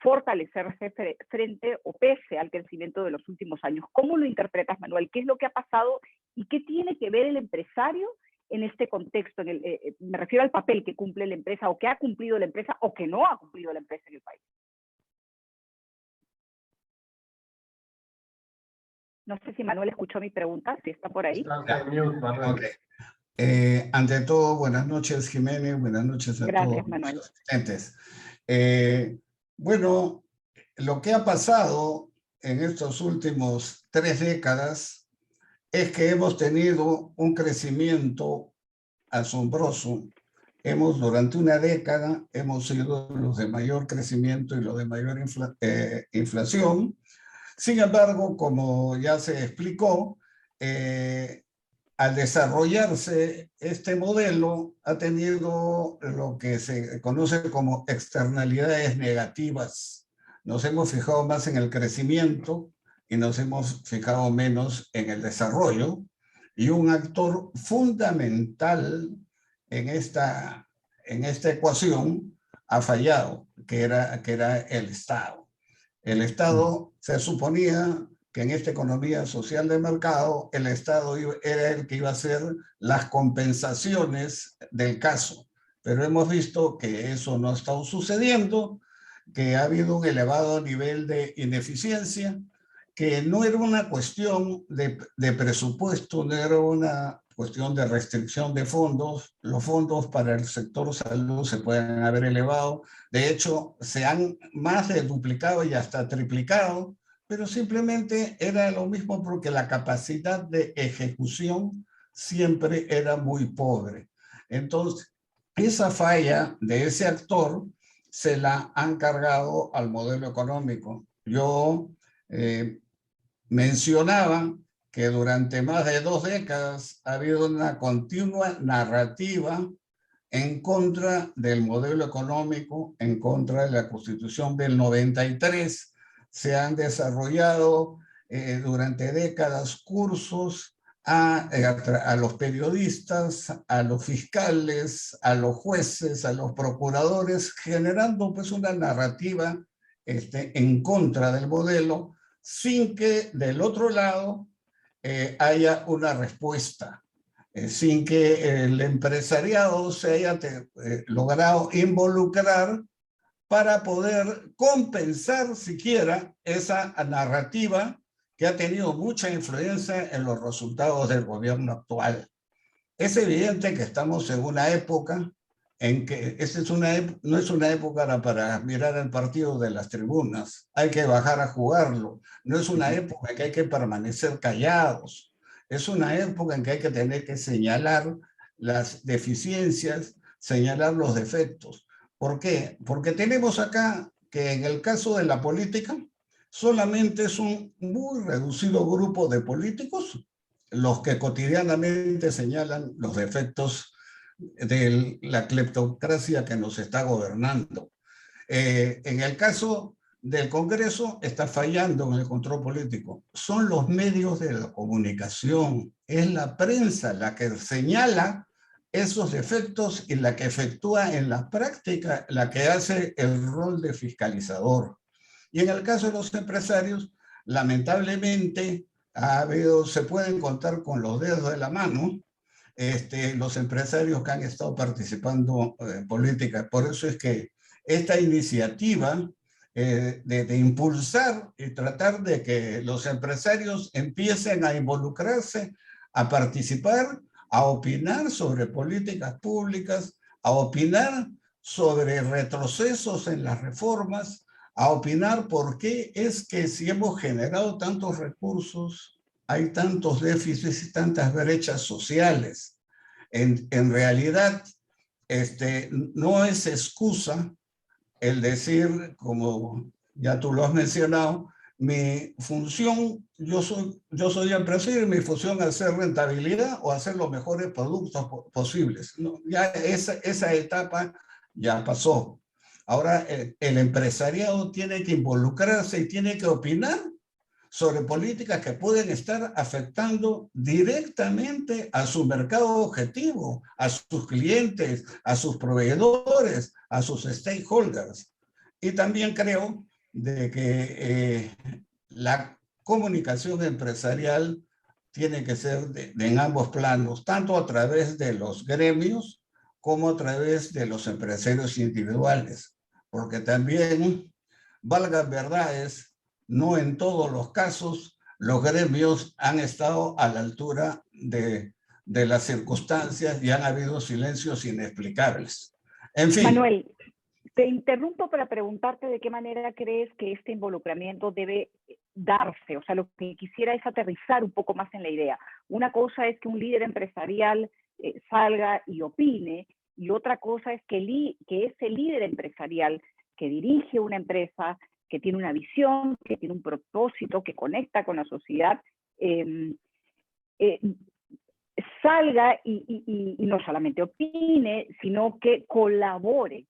fortalecerse frente o pese al crecimiento de los últimos años. ¿Cómo lo interpretas, Manuel? ¿Qué es lo que ha pasado y qué tiene que ver el empresario en este contexto? Me refiero al papel que cumple la empresa o que ha cumplido la empresa o que no ha cumplido la empresa en el país. No sé si Manuel escuchó mi pregunta, si está por ahí. Ante todo, buenas noches, Jiménez, buenas noches a todos Manuel. los asistentes. Bueno, lo que ha pasado en estos últimos 3 décadas es que hemos tenido un crecimiento asombroso. Durante una década, hemos sido los de mayor crecimiento y los de mayor inflación. Sin embargo, como ya se explicó, al desarrollarse este modelo, ha tenido lo que se conoce como externalidades negativas. Nos hemos fijado más en el crecimiento y nos hemos fijado menos en el desarrollo. Y un actor fundamental en esta ecuación ha fallado, que era el Estado. El Estado se suponía que en esta economía social de mercado, el Estado era el que iba a hacer las compensaciones del caso. Pero hemos visto que eso no ha estado sucediendo, que ha habido un elevado nivel de ineficiencia, que no era una cuestión de presupuesto, no era una cuestión de restricción de fondos. Los fondos para el sector salud se pueden haber elevado. De hecho, se han más de duplicado y hasta triplicado, pero simplemente era lo mismo porque la capacidad de ejecución siempre era muy pobre. Entonces, esa falla de ese actor se la han cargado al modelo económico. Yo mencionaba que durante más de 2 décadas ha habido una continua narrativa en contra del modelo económico, en contra de la Constitución del 93. Se han desarrollado durante décadas cursos a los periodistas, a los fiscales, a los jueces, a los procuradores, generando pues una narrativa en contra del modelo, sin que del otro lado haya una respuesta, sin que el empresariado se haya logrado involucrar para poder compensar siquiera esa narrativa que ha tenido mucha influencia en los resultados del gobierno actual. Es evidente que estamos en una época en que no es una época para mirar el partido de las tribunas, hay que bajar a jugarlo, no es una época en que hay que permanecer callados, es una época en que hay que tener que señalar las deficiencias, señalar los defectos. ¿Por qué? Porque tenemos acá que en el caso de la política, solamente es un muy reducido grupo de políticos los que cotidianamente señalan los defectos de la cleptocracia que nos está gobernando. En el caso del Congreso está fallando en el control político. Son los medios de la comunicación, es la prensa la que señala esos defectos y la que efectúa en la práctica, la que hace el rol de fiscalizador. Y en el caso de los empresarios, lamentablemente se pueden contar con los dedos de la mano los empresarios que han estado participando en política. Por eso es que esta iniciativa de impulsar y tratar de que los empresarios empiecen a involucrarse, a participar, a opinar sobre políticas públicas, a opinar sobre retrocesos en las reformas, a opinar por qué es que si hemos generado tantos recursos, hay tantos déficits y tantas brechas sociales. En realidad, no es excusa el decir, como ya tú lo has mencionado, mi función, yo soy empresario y mi función es hacer rentabilidad o hacer los mejores productos posibles. No, ya esa etapa ya pasó. Ahora el empresariado tiene que involucrarse y tiene que opinar sobre políticas que pueden estar afectando directamente a su mercado objetivo, a sus clientes, a sus proveedores, a sus stakeholders. Y también creo de que la comunicación empresarial tiene que ser en ambos planos, tanto a través de los gremios como a través de los empresarios individuales, porque también, valgan verdades, no en todos los casos los gremios han estado a la altura de las circunstancias y han habido silencios inexplicables. En fin. Manuel, te interrumpo para preguntarte de qué manera crees que este involucramiento debe darse. O sea, lo que quisiera es aterrizar un poco más en la idea. Una cosa es que un líder empresarial salga y opine, y otra cosa es que ese líder empresarial que dirige una empresa, que tiene una visión, que tiene un propósito, que conecta con la sociedad, salga y no solamente opine, sino que colabore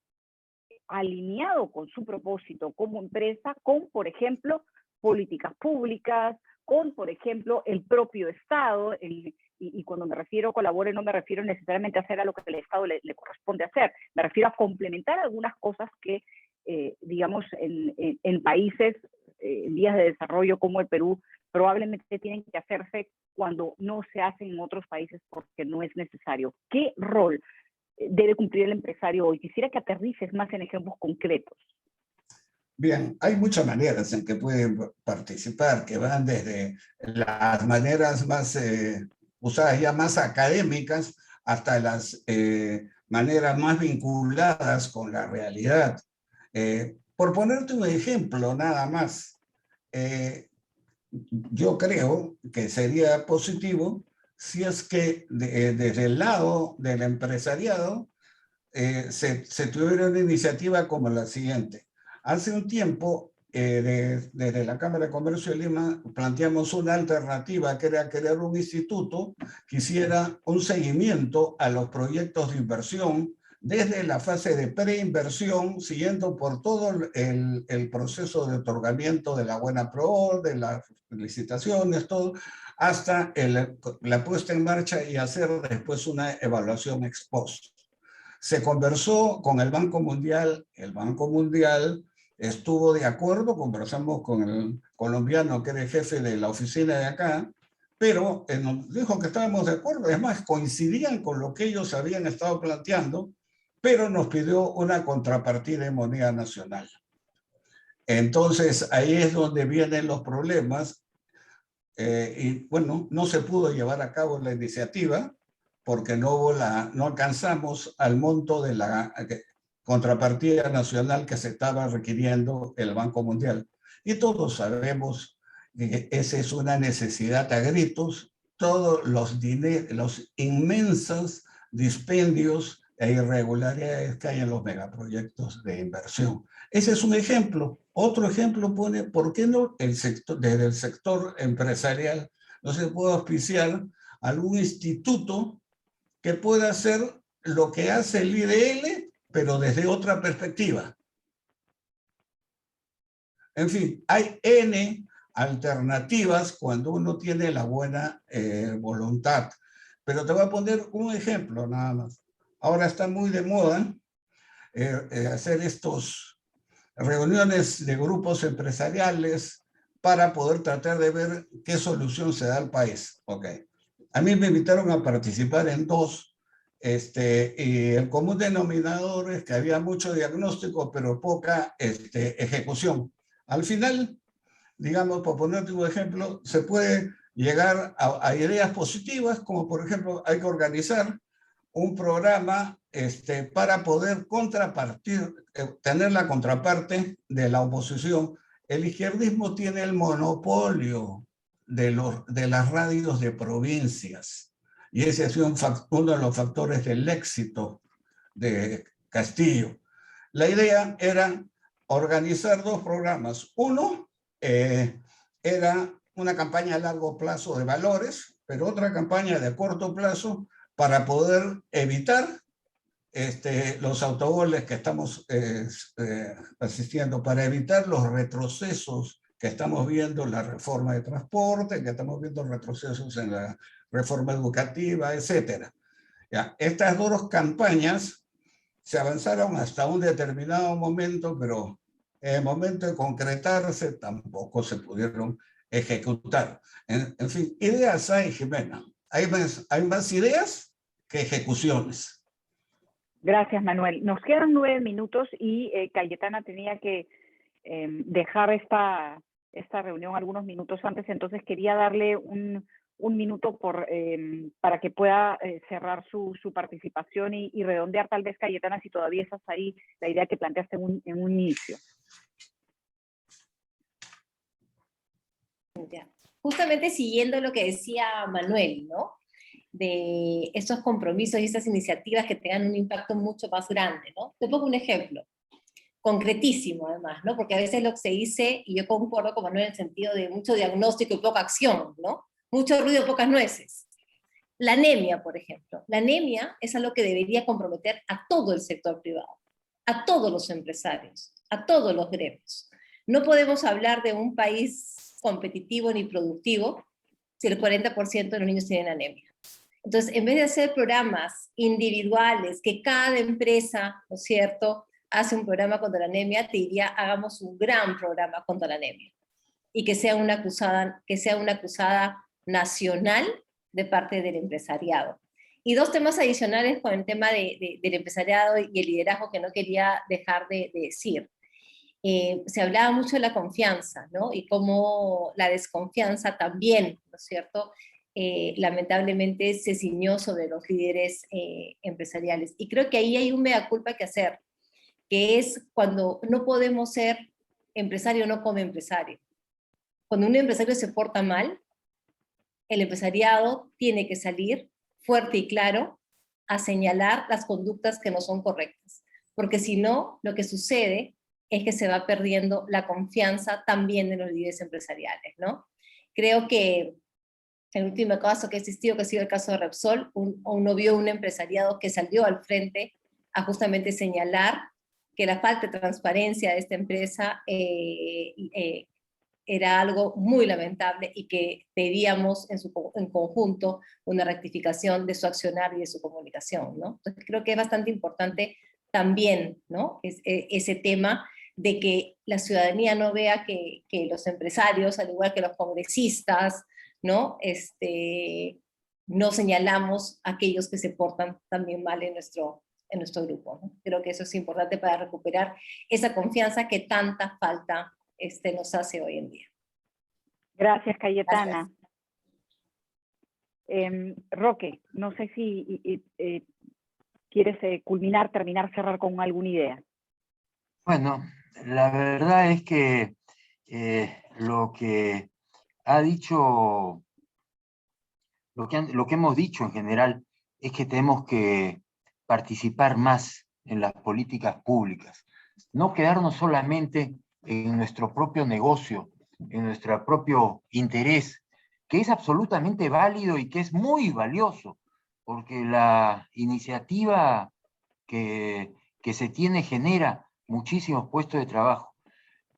alineado con su propósito como empresa, con, por ejemplo, políticas públicas, con, por ejemplo, el propio Estado, y cuando me refiero a colabore, no me refiero necesariamente a hacer a lo que el Estado le corresponde hacer, me refiero a complementar algunas cosas que, digamos, en países en vías de desarrollo como el Perú, probablemente tienen que hacerse cuando no se hacen en otros países porque no es necesario. ¿Qué rol debe cumplir el empresario hoy? Quisiera que aterrices más en ejemplos concretos. Bien, hay muchas maneras en que pueden participar, que van desde las maneras más usadas ya más académicas hasta las maneras más vinculadas con la realidad. Por ponerte un ejemplo nada más, yo creo que sería positivo si es que desde el lado del empresariado se tuviera una iniciativa como la siguiente. Hace un tiempo, desde la Cámara de Comercio de Lima, planteamos una alternativa que era crear un instituto que hiciera un seguimiento a los proyectos de inversión desde la fase de preinversión, siguiendo por todo el proceso de otorgamiento de la buena pro, de las licitaciones, todo, hasta la puesta en marcha y hacer después una evaluación ex post. Se conversó con el Banco Mundial estuvo de acuerdo, conversamos con el colombiano que era el jefe de la oficina de acá, pero nos dijo que estábamos de acuerdo, además coincidían con lo que ellos habían estado planteando, pero nos pidió una contrapartida en moneda nacional. Entonces ahí es donde vienen los problemas y bueno, no se pudo llevar a cabo la iniciativa porque no alcanzamos al monto de la contrapartida nacional que se estaba requiriendo el Banco Mundial. Y todos sabemos que esa es una necesidad a gritos, todos los inmensos dispendios e irregularidades que hay en los megaproyectos de inversión. Ese es un ejemplo. Otro ejemplo pone, ¿por qué no desde el sector empresarial no se puede auspiciar algún instituto que pueda hacer lo que hace el IDL, pero desde otra perspectiva? En fin, hay N alternativas cuando uno tiene la buena voluntad. Pero te voy a poner un ejemplo nada más. Ahora está muy de moda hacer estos reuniones de grupos empresariales para poder tratar de ver qué solución se da al país. Okay. A mí me invitaron a participar en dos, y el común denominador es que había mucho diagnóstico, pero poca ejecución. Al final, digamos, por ponerte un ejemplo, se puede llegar a ideas positivas, como por ejemplo, hay que organizar un programa para poder contrapartir, tener la contraparte de la oposición. El izquierdismo tiene el monopolio de las radios de provincias, y ese ha sido uno de los factores del éxito de Castillo. La idea era organizar dos programas. Uno era una campaña a largo plazo de valores, pero otra campaña de corto plazo para poder evitar los autogoles que estamos asistiendo, para evitar los retrocesos que estamos viendo en la reforma de transporte, que estamos viendo retrocesos en la reforma educativa, etc. Ya, estas dos campañas se avanzaron hasta un determinado momento, pero en el momento de concretarse tampoco se pudieron ejecutar. En fin, ideas hay, Jimena. Hay más ideas que ejecuciones. Gracias, Manuel. Nos quedan 9 minutos y Cayetana tenía que dejar esta reunión algunos minutos antes, entonces quería darle un minuto para que pueda cerrar su participación y redondear tal vez, Cayetana, si todavía estás ahí, la idea que planteaste en un inicio. Justamente siguiendo lo que decía Manuel, ¿no? De estos compromisos y estas iniciativas que tengan un impacto mucho más grande, ¿no? Te pongo un ejemplo, concretísimo además, ¿no? Porque a veces lo que se dice, y yo concuerdo con Manuel en el sentido de mucho diagnóstico y poca acción, ¿no? Mucho ruido, pocas nueces. La anemia, por ejemplo. La anemia es algo que debería comprometer a todo el sector privado, a todos los empresarios, a todos los gremios. No podemos hablar de un país competitivo ni productivo si el 40% de los niños tienen anemia. Entonces, en vez de hacer programas individuales, que cada empresa, ¿no es cierto?, hace un programa contra la anemia, te diría, hagamos un gran programa contra la anemia. Y que sea una cruzada nacional de parte del empresariado. Y dos temas adicionales con el tema del empresariado y el liderazgo que no quería dejar de decir. Se hablaba mucho de la confianza, ¿no? Y cómo la desconfianza también, ¿no es cierto?, lamentablemente se ciñó sobre los líderes empresariales. Y creo que ahí hay un mea culpa que hacer, que es cuando no podemos ser empresario no como empresario. Cuando un empresario se porta mal, el empresariado tiene que salir fuerte y claro a señalar las conductas que no son correctas. Porque si no, lo que sucede es que se va perdiendo la confianza también de los líderes empresariales, ¿no? Creo que el último caso que ha existido, que ha sido el caso de Repsol, uno vio un empresariado que salió al frente a justamente señalar que la falta de transparencia de esta empresa era algo muy lamentable y que pedíamos en conjunto una rectificación de su accionar y de su comunicación, ¿no? Entonces creo que es bastante importante también, ¿no?, ese tema de que la ciudadanía no vea que los empresarios, al igual que los congresistas, ¿no?, no señalamos a aquellos que se portan también mal en nuestro grupo, ¿no? Creo que eso es importante para recuperar esa confianza que tanta falta nos hace hoy en día. Gracias, Cayetana. Gracias. Roque, no sé si quieres terminar, cerrar con alguna idea. Bueno, la verdad es que lo que ha dicho, lo que hemos dicho en general, es que tenemos que participar más en las políticas públicas, no quedarnos solamente en nuestro propio negocio, en nuestro propio interés, que es absolutamente válido y que es muy valioso, porque la iniciativa que se tiene genera muchísimos puestos de trabajo,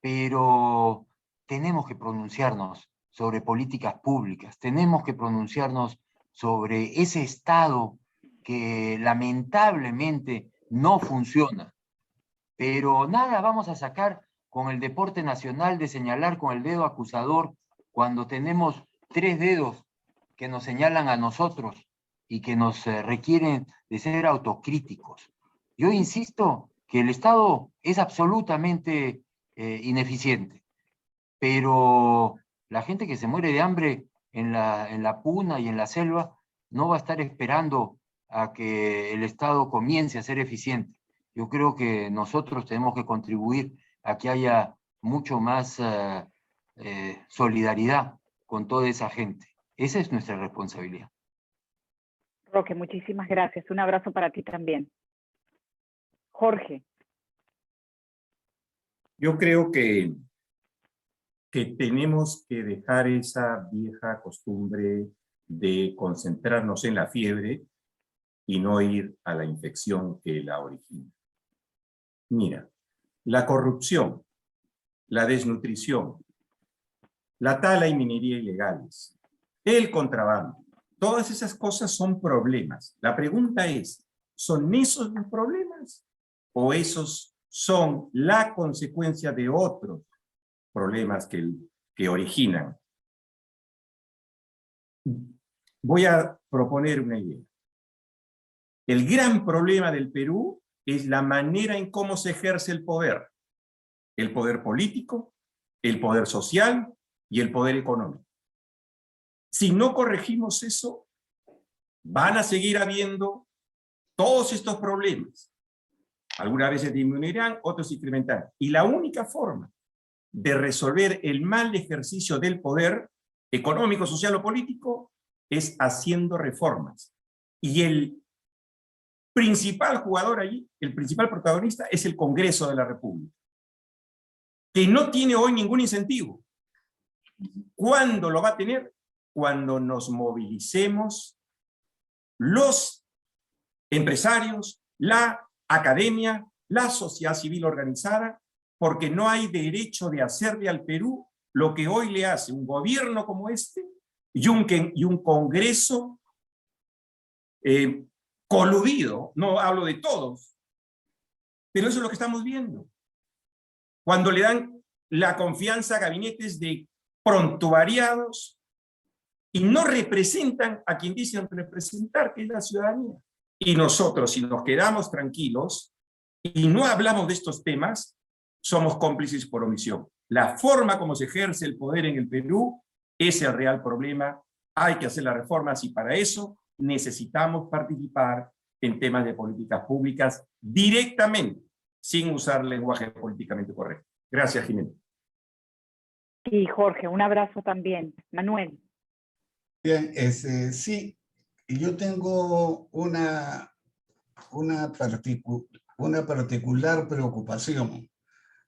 pero tenemos que pronunciarnos sobre políticas públicas, tenemos que pronunciarnos sobre ese Estado que lamentablemente no funciona. Pero nada vamos a sacar con el deporte nacional de señalar con el dedo acusador cuando tenemos 3 dedos que nos señalan a nosotros y que nos requieren de ser autocríticos. Yo insisto que el Estado es absolutamente ineficiente, pero la gente que se muere de hambre en la puna y en la selva no va a estar esperando a que el Estado comience a ser eficiente. Yo creo que nosotros tenemos que contribuir a que haya mucho más solidaridad con toda esa gente. Esa es nuestra responsabilidad. Roque, muchísimas gracias. Un abrazo para ti también. Jorge. Yo creo que tenemos que dejar esa vieja costumbre de concentrarnos en la fiebre y no ir a la infección que la origina. Mira, la corrupción, la desnutrición, la tala y minería ilegales, el contrabando, todas esas cosas son problemas. La pregunta es, ¿son esos los problemas o esos son la consecuencia de otros problemas que originan? Voy a proponer una idea. El gran problema del Perú es la manera en cómo se ejerce el poder político, el poder social y el poder económico. Si no corregimos eso, van a seguir habiendo todos estos problemas. Algunas veces disminuirán, otros incrementarán. Y la única forma de resolver el mal ejercicio del poder económico, social o político es haciendo reformas. Y el principal jugador allí, el principal protagonista, es el Congreso de la República, que no tiene hoy ningún incentivo. ¿Cuándo lo va a tener? Cuando nos movilicemos los empresarios, la academia, la sociedad civil organizada, porque no hay derecho de hacerle al Perú lo que hoy le hace un gobierno como este y un Congreso coludido. No hablo de todos, pero eso es lo que estamos viendo. Cuando le dan la confianza a gabinetes de prontuariados y no representan a quien dicen representar, que es la ciudadanía. Y nosotros, si nos quedamos tranquilos y no hablamos de estos temas, somos cómplices por omisión. La forma como se ejerce el poder en el Perú es el real problema. Hay que hacer las reformas y para eso necesitamos participar en temas de políticas públicas directamente, sin usar lenguaje políticamente correcto. Gracias, Jimena. Y Jorge, un abrazo también. Manuel. Bien, sí, yo tengo una particular preocupación.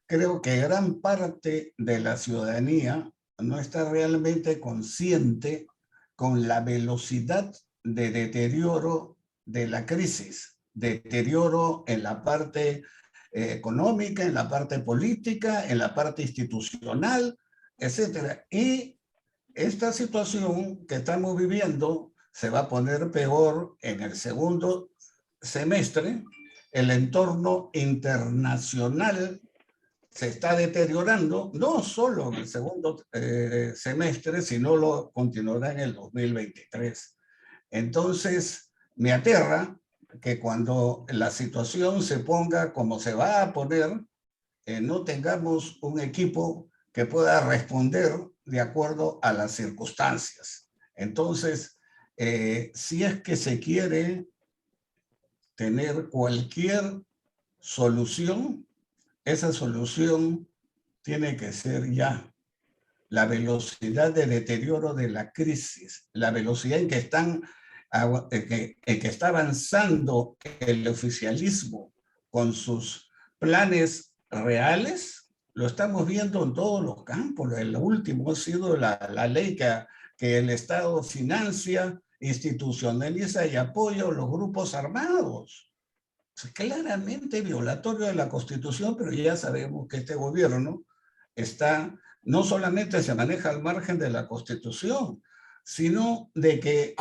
Creo que gran parte de la ciudadanía no está realmente consciente con la velocidad de deterioro de la crisis, deterioro en la parte económica, en la parte política, en la parte institucional, etcétera. Y esta situación que estamos viviendo se va a poner peor en el segundo semestre. El entorno internacional se está deteriorando, no solo en el segundo semestre, sino lo continuará en el 2023. Entonces, me aterra que cuando la situación se ponga como se va a poner, no tengamos un equipo que pueda responder de acuerdo a las circunstancias. Entonces, si es que se quiere tener cualquier solución, esa solución tiene que ser ya. La velocidad de deterioro de la crisis, la velocidad en que está avanzando el oficialismo con sus planes reales, lo estamos viendo en todos los campos. El último ha sido la ley que el Estado financia, institucionaliza y apoya a los grupos armados. Claramente violatorio de la Constitución, pero ya sabemos que este gobierno no solamente se maneja al margen de la Constitución, sino de que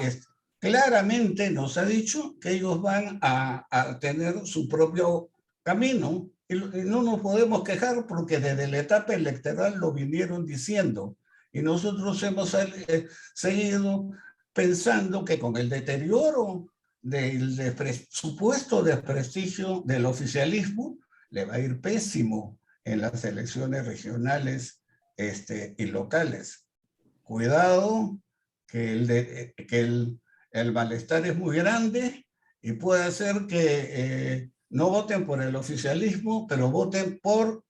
claramente nos ha dicho que ellos van a tener su propio camino y no nos podemos quejar porque desde la etapa electoral lo vinieron diciendo y nosotros hemos seguido pensando que con el deterioro del supuesto desprestigio del oficialismo le va a ir pésimo en las elecciones regionales y locales. Cuidado, que el malestar es muy grande y puede hacer que no voten por el oficialismo, pero voten por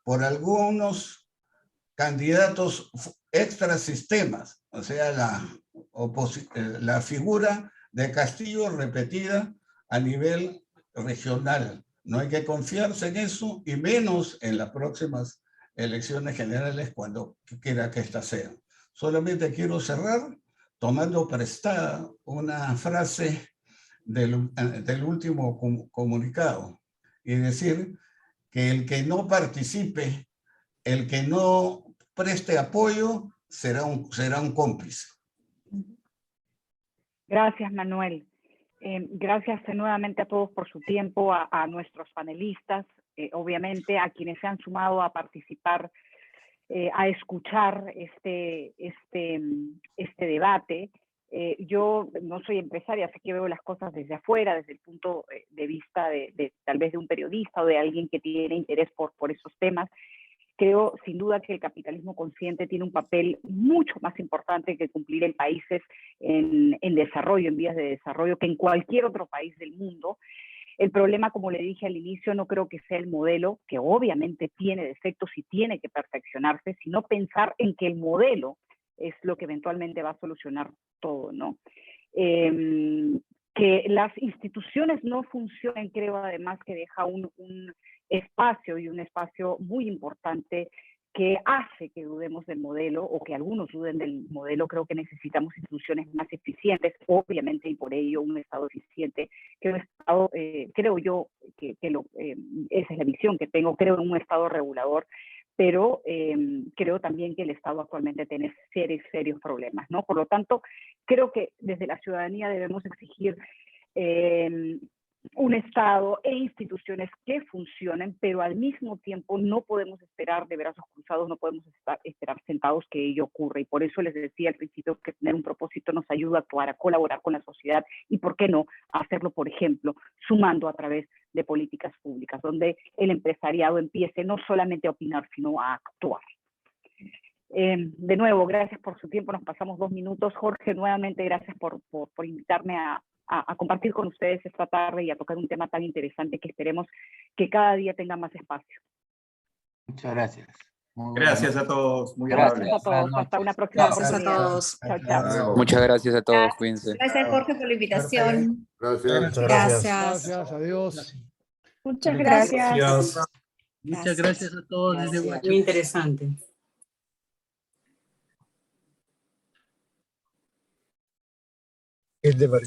algunos candidatos extrasistemas, o sea, la figura de Castillo repetida a nivel regional. No hay que confiarse en eso y menos en las próximas elecciones generales cuando quiera que éstas sean. Solamente quiero cerrar tomando prestada una frase del último comunicado y decir que el que no participe, el que no preste apoyo, será un cómplice. Gracias, Manuel. Gracias nuevamente a todos por su tiempo, a nuestros panelistas, obviamente a quienes se han sumado a participar, a escuchar este debate. Yo no soy empresaria, así que veo las cosas desde afuera, desde el punto de vista de tal vez de un periodista o de alguien que tiene interés por esos temas. Creo sin duda que el capitalismo consciente tiene un papel mucho más importante que cumplir en países en desarrollo, en vías de desarrollo, que en cualquier otro país del mundo. El problema, como le dije al inicio, no creo que sea el modelo, que obviamente tiene defectos y tiene que perfeccionarse, sino pensar en que el modelo es lo que eventualmente va a solucionar todo, ¿no? Que las instituciones no funcionen, creo además que deja un espacio y un espacio muy importante que hace que dudemos del modelo o que algunos duden del modelo. Creo que necesitamos instituciones más eficientes, obviamente, y por ello un Estado eficiente, que un Estado, creo yo, esa es la visión que tengo, creo en un Estado regulador, pero creo también que el Estado actualmente tiene serios problemas, ¿no? Por lo tanto, creo que desde la ciudadanía debemos exigir un Estado e instituciones que funcionen, pero al mismo tiempo no podemos esperar de brazos cruzados, no podemos esperar sentados que ello ocurra. Y por eso les decía al principio que tener un propósito nos ayuda a actuar, a colaborar con la sociedad y, ¿por qué no?, a hacerlo, por ejemplo, sumando a través de políticas públicas, donde el empresariado empiece no solamente a opinar, sino a actuar. De nuevo, gracias por su tiempo, nos pasamos 2 minutos. Jorge, nuevamente gracias por invitarme a compartir con ustedes esta tarde y a tocar un tema tan interesante que esperemos que cada día tenga más espacio. Muchas gracias. Gracias a todos, muy Gracias. amables. A todos, hasta una próxima Gracias a oportunidad. todos. Chao, chao. Muchas gracias a todos, cuídense. Gracias, Jorge, por la invitación. Gracias. Gracias. Gracias, adiós. Muchas gracias. Muchas gracias a todos desde Muy Huacho. interesante. ¿Qué te parece?